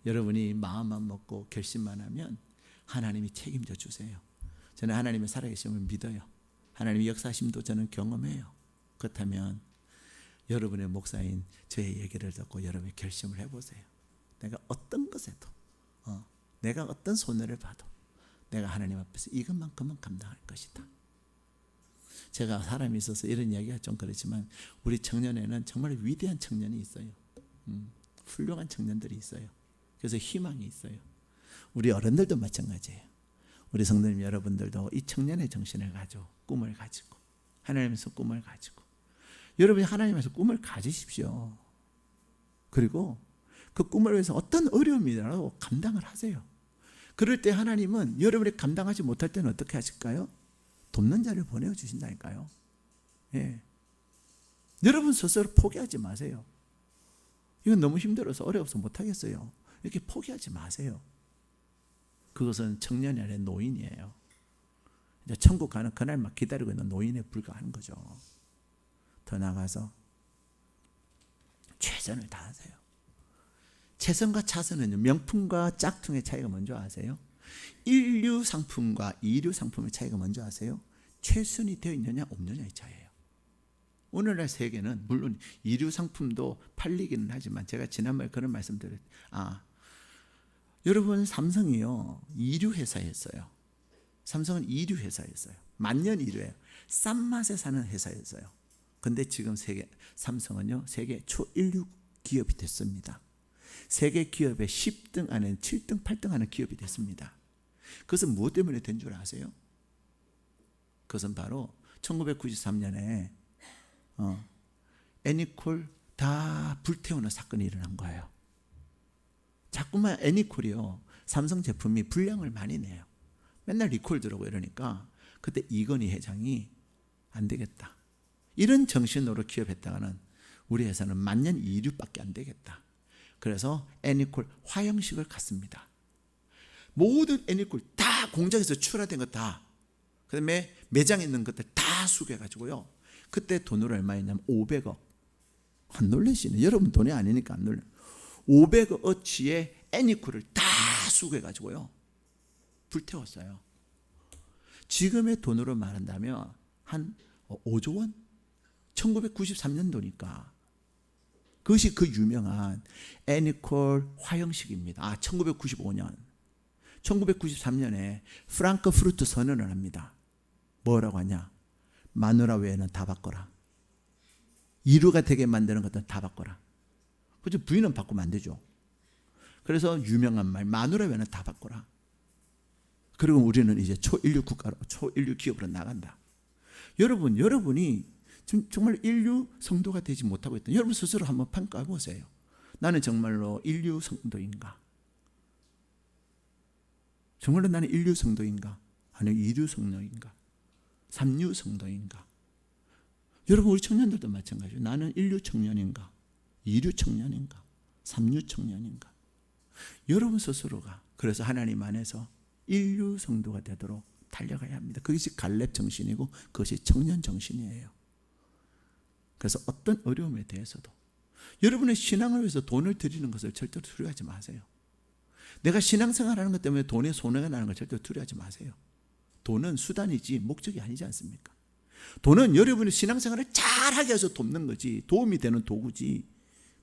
여러분이 마음만 먹고 결심만 하면 하나님이 책임져 주세요. 저는 하나님의 살아계심을 믿어요. 하나님의 역사심도 저는 경험해요. 그렇다면 여러분의 목사인 저의 얘기를 듣고 여러분이 결심을 해보세요. 내가 어떤 것에도 내가 어떤 손해를 봐도 내가 하나님 앞에서 이것만큼은 감당할 것이다. 제가 사람이 있어서 이런 이야기가 좀 그렇지만 우리 청년에는 정말 위대한 청년이 있어요. 훌륭한 청년들이 있어요. 그래서 희망이 있어요. 우리 어른들도 마찬가지예요. 우리 성도님 여러분들도 이 청년의 정신을 가지고 꿈을 가지고 하나님에서 꿈을 가지고 여러분이 하나님에서 꿈을 가지십시오. 그리고 그 꿈을 위해서 어떤 어려움이라도 감당을 하세요. 그럴 때 하나님은 여러분이 감당하지 못할 때는 어떻게 하실까요? 돕는 자를 보내주신다니까요. 예. 여러분 스스로 포기하지 마세요. 이건 너무 힘들어서 어려워서 못하겠어요. 이렇게 포기하지 마세요. 그것은 청년이 아니라 노인이에요. 이제 천국 가는 그날만 기다리고 있는 노인에 불과한 거죠. 더 나아가서 최선을 다하세요. 최선과 차선은요, 명품과 짝퉁의 차이가 뭔지 아세요? 일류 상품과 이류 상품의 차이가 뭔지 아세요? 최선이 되어 있느냐 없느냐의 차이예요. 오늘날 세계는 물론 이류 상품도 팔리기는 하지만 제가 지난번에 그런 말씀 드렸어요. 여러분 삼성이요, 이류 회사였어요. 삼성은 이류 회사였어요. 만년 이류예요. 싼 맛에 사는 회사였어요. 근데 지금 삼성은요, 세계 초일류 기업이 됐습니다. 세계 기업의 10등 안에 7등, 8등 하는 기업이 됐습니다. 그것은 무엇 때문에 된 줄 아세요? 그것은 바로 1993년에 애니콜 다 불태우는 사건이 일어난 거예요. 자꾸만 애니콜이요, 삼성 제품이 불량을 많이 내요. 맨날 리콜 들어오고 이러니까 그때 이건희 회장이 안 되겠다, 이런 정신으로 기업했다가는 우리 회사는 만년 이류밖에 안 되겠다. 그래서 애니콜 화형식을 갖습니다. 모든 애니콜 다 공장에서 출하된 거 다, 그 다음에 매장에 있는 것들 다 수거해가지고요, 그때 돈으로 얼마였냐면 500억. 안 놀라시네. 여러분 돈이 아니니까 안 놀라. 500억 어치의 애니콜을 다 수거해가지고요, 불태웠어요. 지금의 돈으로 말한다면 한 5조 원? 1993년도니까 그것이 그 유명한 애니콜 화형식입니다. 1995년 1993년에 프랑크푸르트 선언을 합니다. 뭐라고 하냐? 마누라 외에는 다 바꿔라. 이루가 되게 만드는 것들은 다 바꿔라. 그죠? 부인은 바꾸면 안 되죠. 그래서 유명한 말, 마누라 외에는 다 바꿔라. 그리고 우리는 이제 초인류 국가로, 초인류 기업으로 나간다. 여러분이 지금 정말 인류 성도가 되지 못하고 있다. 여러분 스스로 한번 평가해 보세요. 나는 정말로 인류 성도인가? 정말로 나는 인류 성도인가? 아니면 이류 성도인가? 삼류 성도인가? 여러분 우리 청년들도 마찬가지예요. 나는 인류 청년인가? 이류 청년인가? 삼류 청년인가? 여러분 스스로가 그래서 하나님 안에서 인류 성도가 되도록 달려가야 합니다. 그것이 갈렙 정신이고 그것이 청년 정신이에요. 그래서 어떤 어려움에 대해서도 여러분의 신앙을 위해서 돈을 드리는 것을 절대로 두려워하지 마세요. 내가 신앙생활하는 것 때문에 돈에 손해가 나는 걸 절대로 두려워하지 마세요. 돈은 수단이지 목적이 아니지 않습니까? 돈은 여러분의 신앙생활을 잘하게 해서 돕는 거지, 도움이 되는 도구지,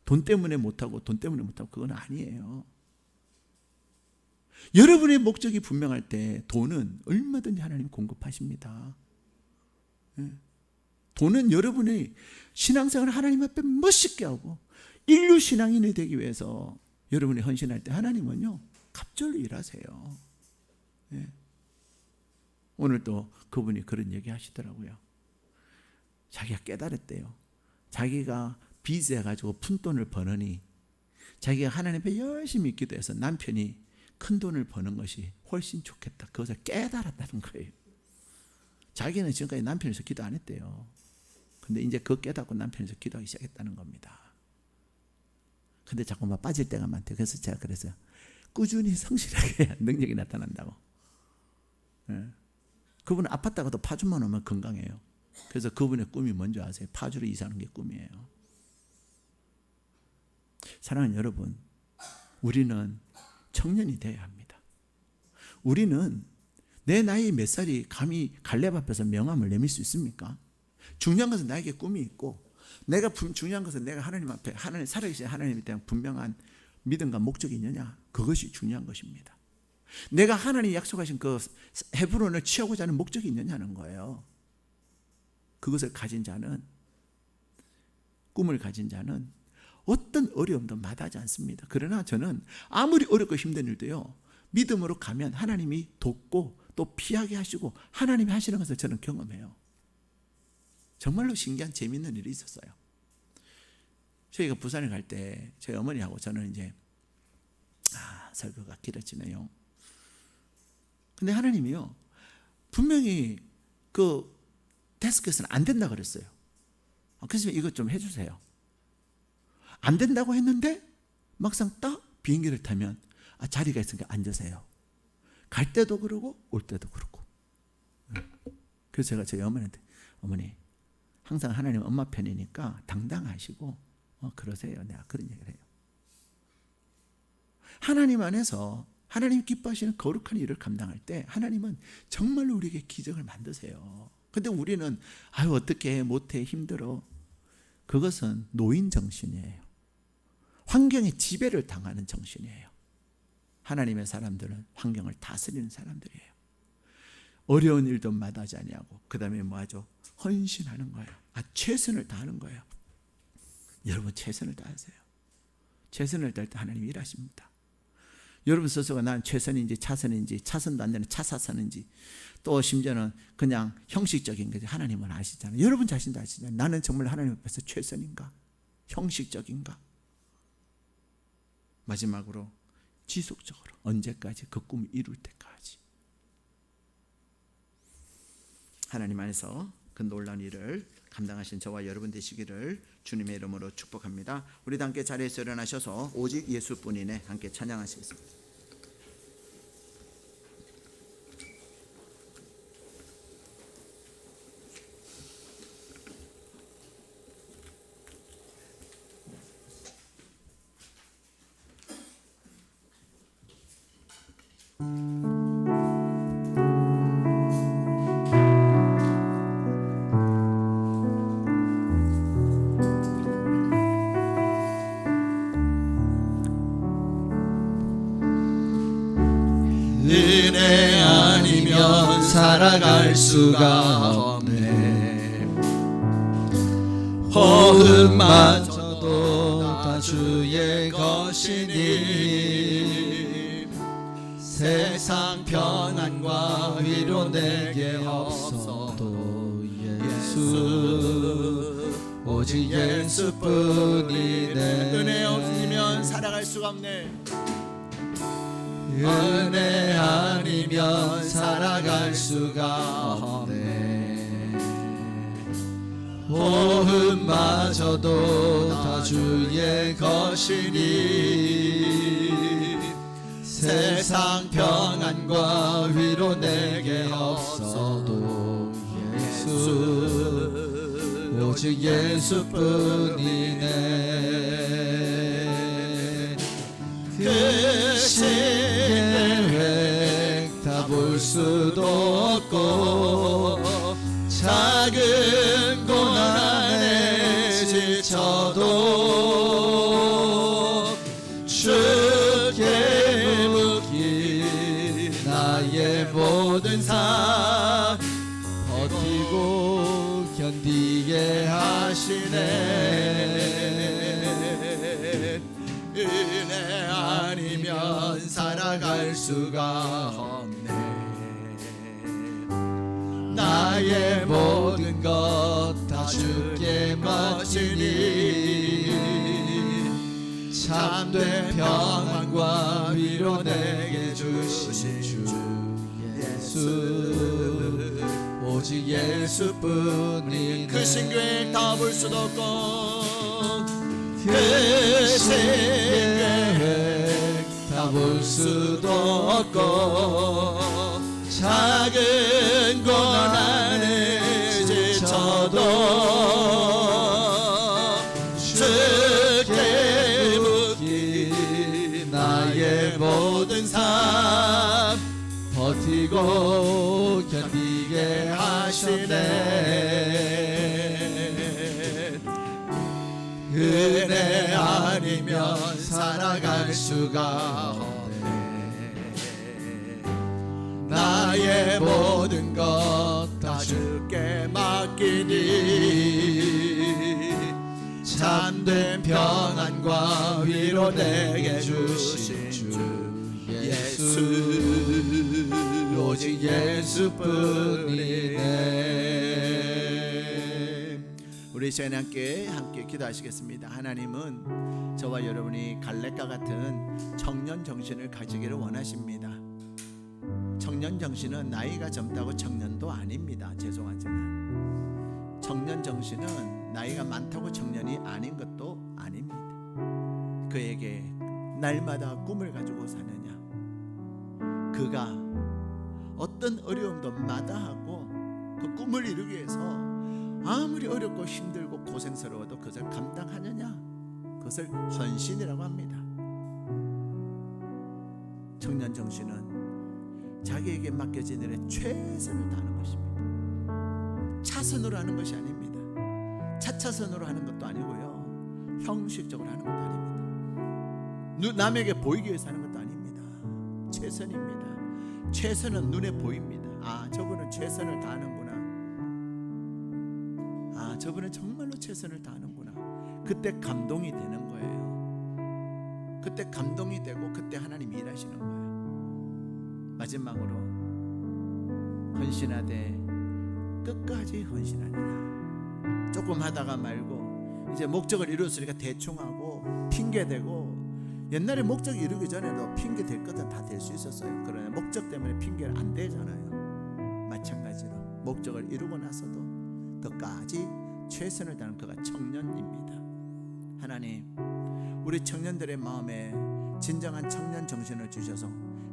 돈 때문에 못하고 그건 아니에요. 여러분의 목적이 분명할 때 돈은 얼마든지 하나님 공급하십니다. 돈은 여러분의 신앙생활을 하나님 앞에 멋있게 하고 인류 신앙인이 되기 위해서 여러분이 헌신할 때 하나님은요 갑절로 일하세요. 오늘 또 그분이 그런 얘기 하시더라고요. 자기가 깨달았대요. 자기가 빚해가지고 푼돈을 버느니 자기가 하나님 앞에 열심히 기도해서 남편이 큰 돈을 버는 것이 훨씬 좋겠다, 그것을 깨달았다는 거예요. 자기는 지금까지 남편에서 기도 안 했대요. 근데 이제 그거 깨닫고 남편에서 기도하기 시작했다는 겁니다. 근데 자꾸만 빠질 때가 많대요. 그래서 제가 그랬어요. 꾸준히 성실하게 해야 능력이 나타난다고. 그분은 아팠다가도 파주만 오면 건강해요. 그래서 그분의 꿈이 뭔지 아세요? 파주로 이사하는 게 꿈이에요. 사랑하는 여러분, 우리는 청년이 되어야 합니다. 우리는 내 나이 몇 살이 감히 갈렙 앞에서 명함을 내밀 수 있습니까? 중요한 것은 나에게 꿈이 있고, 중요한 것은 내가 하나님 앞에, 하나님 살아계신 하나님에 대한 분명한 믿음과 목적이 있느냐, 그것이 중요한 것입니다. 내가 하나님이 약속하신 그 헤브론을 취하고자 하는 목적이 있느냐는 거예요. 그것을 가진 자는, 꿈을 가진 자는 어떤 어려움도 마다하지 않습니다. 그러나 저는 아무리 어렵고 힘든 일도요, 믿음으로 가면 하나님이 돕고 또 피하게 하시고 하나님이 하시는 것을 저는 경험해요. 정말로 신기한 재미있는 일이 있었어요. 저희가 부산에 갈 때 저희 어머니하고 저는 이제 설교가 길어지네요. 근데 하나님이요, 분명히 그 데스크에서는 안 된다 그랬어요. 그래서 이것 좀 해주세요. 안 된다고 했는데 막상 딱 비행기를 타면 자리가 있으니까 앉으세요. 갈 때도 그러고 올 때도 그렇고. 그래서 제가 저희 어머니한테, 어머니 항상 하나님 엄마 편이니까 당당하시고 그러세요. 내가 그런 얘기를 해요. 하나님 안에서 하나님 기뻐하시는 거룩한 일을 감당할 때 하나님은 정말로 우리에게 기적을 만드세요. 근데 우리는 어떻게 해, 못해, 힘들어. 그것은 노인 정신이에요. 환경의 지배를 당하는 정신이에요. 하나님의 사람들은 환경을 다스리는 사람들이에요. 어려운 일도 마다하지 아니하고 그 다음에 뭐하죠? 헌신하는 거예요. 최선을 다하는 거예요. 여러분 최선을 다하세요. 최선을 다할 때 하나님이 일하십니다. 여러분 스스로가 나는 최선인지 차선인지 차선도 안 되는 차사선인지 또 심지어는 그냥 형식적인 거지 하나님은 아시잖아요. 여러분 자신도 아시잖아요. 나는 정말 하나님 앞에서 최선인가? 형식적인가? 마지막으로 지속적으로 언제까지 그 꿈을 이룰 때까지 하나님 안에서 그 놀라운 일을 감당하신 저와 여러분 되시기를 주님의 이름으로 축복합니다. 우리도 함께 자리에서 일어나셔서 오직 예수뿐이네 함께 찬양하시겠습니다. 은혜 아니면 살아갈 수가 없네. 호흡마저도 다 주의 것이니 세상 평안과 위로 내게 없어도 예수 오직 예수뿐이네. 은혜 없으면 살아갈 수가 없네. 은혜 아니면 살아갈 수가 없네. 호흡마저도 다 주의 것이니 세상 평안과 위로 내게 없어도 예수 오직 예수뿐이네. 그 계획 다 볼 수도 없고 작은 고난에 지쳐도 주께 묻기 나의 모든 삶 버티고 견디게 하시네. 은혜 아니면 살아갈 수가 없네. 나의 모든 것 다 주께 맡기니 참된 평안과 위로 내게 주신 주 예수 오직 예수뿐이네. 그 신계획 다 볼 수도 없고 그 신계획 다 볼 수도 없고 작은 고난에 지쳐도 주께 묻기 나의 모든 삶 버티고 견디게 하시네. 은혜 아니면 살아갈 수가 없네. 나의 모든 것 다 주께 맡기니 참 참된 평안과 위로 내게 주신 주 예수, 오직 예수뿐이네. 우리 시간에 함께 기도하시겠습니다. 하나님은 저와 여러분이 갈렙과 같은 청년 정신을 가지기를 원하십니다. 청년 정신은 나이가 젊다고 청년도 아닙니다. 죄송하지만 청년 정신은 나이가 많다고 청년이 아닌 것도 아닙니다. 그에게 날마다 꿈을 가지고 사느냐, 그가 어떤 어려움도 마다하고 그 꿈을 이루기 위해서 아무리 어렵고 힘들고 고생스러워도 그것을 감당하느냐, 그것을 헌신이라고 합니다. 청년 정신은 자기에게 맡겨진 일에 최선을 다하는 것입니다. 차선으로 하는 것이 아닙니다. 차차선으로 하는 것도 아니고요, 형식적으로 하는 것도 아닙니다. 남에게 보이기 위해서 하는 것도 아닙니다. 최선입니다. 최선은 눈에 보입니다. 아, 저분은 최선을 다하는구나. 아, 저분은 정말로 최선을 다하는구나. 그때 감동이 되는 거예요. 그때 감동이 되고 그때 하나님이 일하시는 거예요. 마지막으로 헌신하되 끝까지 헌신하느냐. 조금 하다가 말고 이제 목적을 이뤘으니까 대충 하고 핑계대고, 옛날에 목적 이루기 전에도 핑계 될 것은 다 될 수 있었어요. 그러나 목적 때문에 핑계를 안 대잖아요. 마찬가지로 목적을 이루고 나서도 끝까지 최선을 다하는 그가 청년입니다. 하나님, 우리 청년들의 마음에 진정한 청년 정신을 주셔서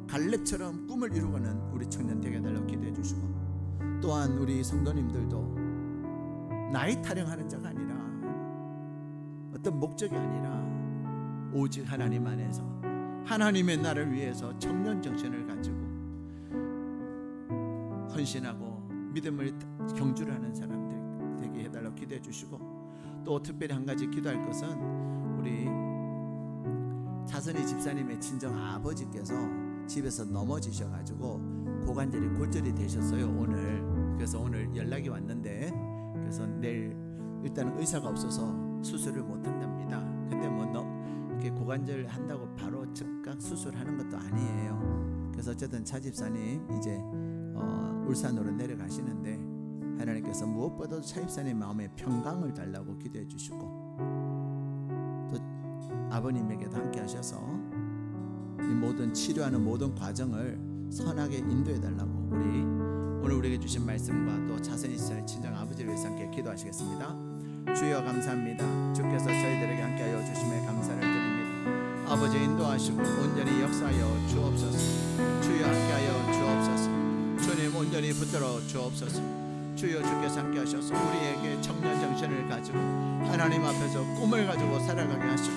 갈렙처럼 꿈을 이루고는 우리 청년 되게 달라고 기도해 주시고, 또한 우리 성도님들도 나이 타령하는 자가 아니라 어떤 목적이 아니라 오직 하나님 안에서 하나님의 나를 위해서 청년 정신을 가지고 헌신하고 믿음을 경주를 하는 사람들 되게 해달라고 기도해 주시고, 또 특별히 한 가지 기도할 것은 우리 차선희 집사님의 친정 아버지께서 집에서 넘어지셔가지고 고관절이 골절이 되셨어요, 오늘. 그래서 오늘 연락이 왔는데, 그래서 내일 일단은 의사가 없어서 수술을 못 한답니다. 근데 이렇게 고관절 한다고 바로 즉각 수술하는 것도 아니에요. 그래서 어쨌든 차 집사님 이제 울산으로 내려가시는데, 하나님께서 무엇보다도 차 집사님 마음에 평강을 달라고 기도해 주시고, 또 아버님에게도 함께 하셔서 이 모든 치료하는 모든 과정을 선하게 인도해 달라고 오늘 우리에게 주신 말씀과 또 차선희 씨의 친정 아버지를 위해서 함께 기도하시겠습니다. 주여 감사합니다. 주께서 저희들에게 함께하여 주심에 감사를 드립니다. 아버지 인도하시고 온전히 역사하여 주옵소서. 주여 함께하여 주옵소서. 주님 온전히 붙들어 주옵소서. 주여 주께서 함께하셔서 우리에게 청년 정신을 가지고 하나님 앞에서 꿈을 가지고 살아가게 하시고,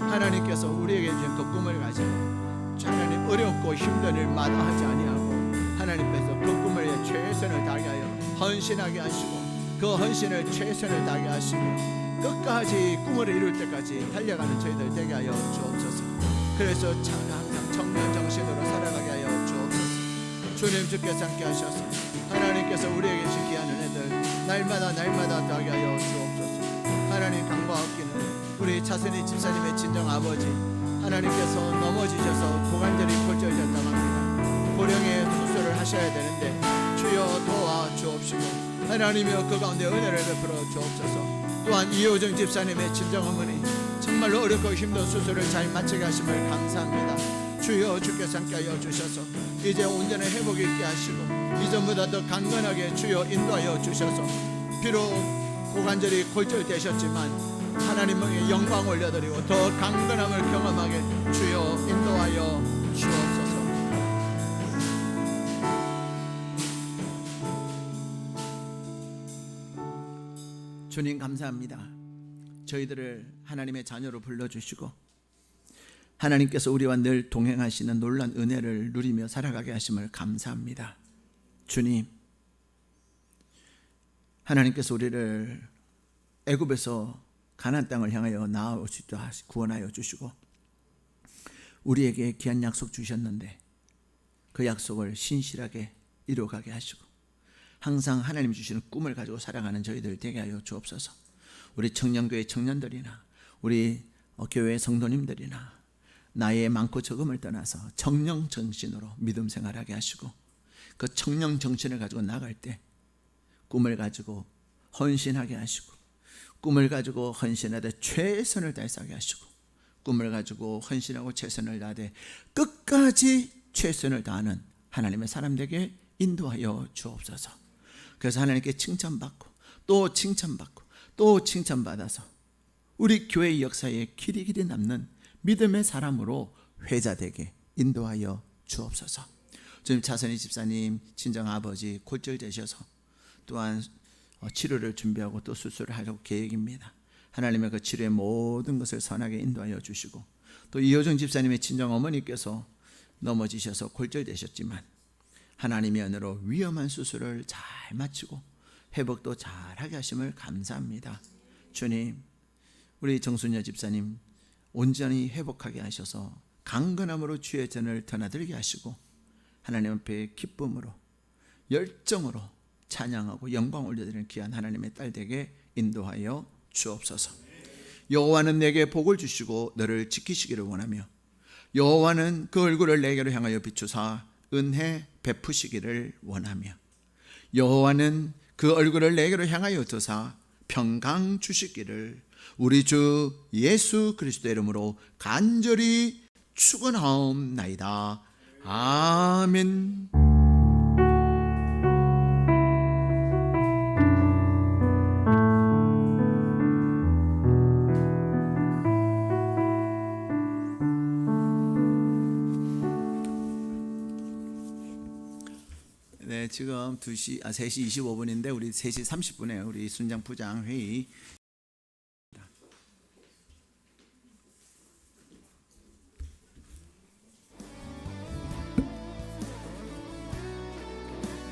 하나님께서 우리에게 주신 그 꿈을 가지고 하나님 어렵고 힘든 일 마다하지 아니하고 하나님께서 그 꿈을 위해 최선을 다하게 하여 헌신하게 하시고, 그 헌신을 최선을 다하게 하시며 끝까지 꿈을 이룰 때까지 달려가는 저희들 되게 하여 주옵소서. 그래서 항상 청년 정신으로 살아가게 하여 주옵소서. 주님 주께서 함께 하셔서 하나님께서 우리에게 주신 귀한 은혜들 날마다 더하게 하여 주옵소서. 하나님 강과 없기는 우리 차선희 집사님의 친정 아버지, 하나님께서 넘어지셔서 고관절이 골절되었다고 합니다. 고령의 수술을 하셔야 되는데 주여 도와 주옵시고, 하나님이여 그 가운데 은혜를 베풀어 주옵소서. 또한 이효정 집사님의 친정어머니 정말로 어렵고 힘든 수술을 잘 마치게 하심을 감사합니다. 주여 주께서 함께하여 주셔서 이제 온전히 회복이 있게 하시고 이전보다 더 강건하게 주여 인도하여 주셔서, 비록 고관절이 골절되셨지만 하나님의 영광 올려드리고 더 강건함을 경험하게 주여 인도하여 주옵소서. 주님 감사합니다. 저희들을 하나님의 자녀로 불러주시고 하나님께서 우리와 늘 동행하시는 놀라운 은혜를 누리며 살아가게 하심을 감사합니다. 주님, 하나님께서 우리를 애굽에서 가나안 땅을 향하여 나아오시도 구원하여 주시고 우리에게 귀한 약속 주셨는데 그 약속을 신실하게 이루어가게 하시고 항상 하나님 주시는 꿈을 가지고 살아가는 저희들 되게 하여 주옵소서. 우리 청년교회 청년들이나 우리 교회 성도님들이나 나이의 많고 적음을 떠나서 청령 정신으로 믿음 생활하게 하시고, 그 청령 정신을 가지고 나갈 때 꿈을 가지고 헌신하게 하시고, 꿈을 가지고 헌신하되 최선을 다해서 하게 하시고, 꿈을 가지고 헌신하고 최선을 다하되 끝까지 최선을 다하는 하나님의 사람들에게 인도하여 주옵소서. 그래서 하나님께 칭찬받고 또 칭찬받고 또 칭찬받아서 우리 교회의 역사에 길이 남는 믿음의 사람으로 회자되게 인도하여 주옵소서. 지금 차선희 집사님 친정아버지 골절되셔서 또한 치료를 준비하고 또 수술을 하려고 계획입니다. 하나님의 그 치료의 모든 것을 선하게 인도하여 주시고, 또 이효정 집사님의 친정어머니께서 넘어지셔서 골절되셨지만 하나님의 은혜로 위험한 수술을 잘 마치고 회복도 잘하게 하심을 감사합니다. 주님, 우리 정순여 집사님 온전히 회복하게 하셔서 강건함으로 주의 전을 드나들게 하시고 하나님 앞에 기쁨으로 열정으로 찬양하고 영광 올려드리는 귀한 하나님의 딸 되게 인도하여 주옵소서. 여호와는 내게 복을 주시고 너를 지키시기를 원하며 여호와는 그 얼굴을 내게로 향하여 비추사 은혜 베푸시기를 원하며 여호와는 그 얼굴을 내게로 향하여 드사 평강 주시기를 우리 주 예수 그리스도의 이름으로 간절히 축원하옵나이다. 아멘. 네, 지금 3시 25분인데 우리 3시 30분에 우리 순장 부장 회의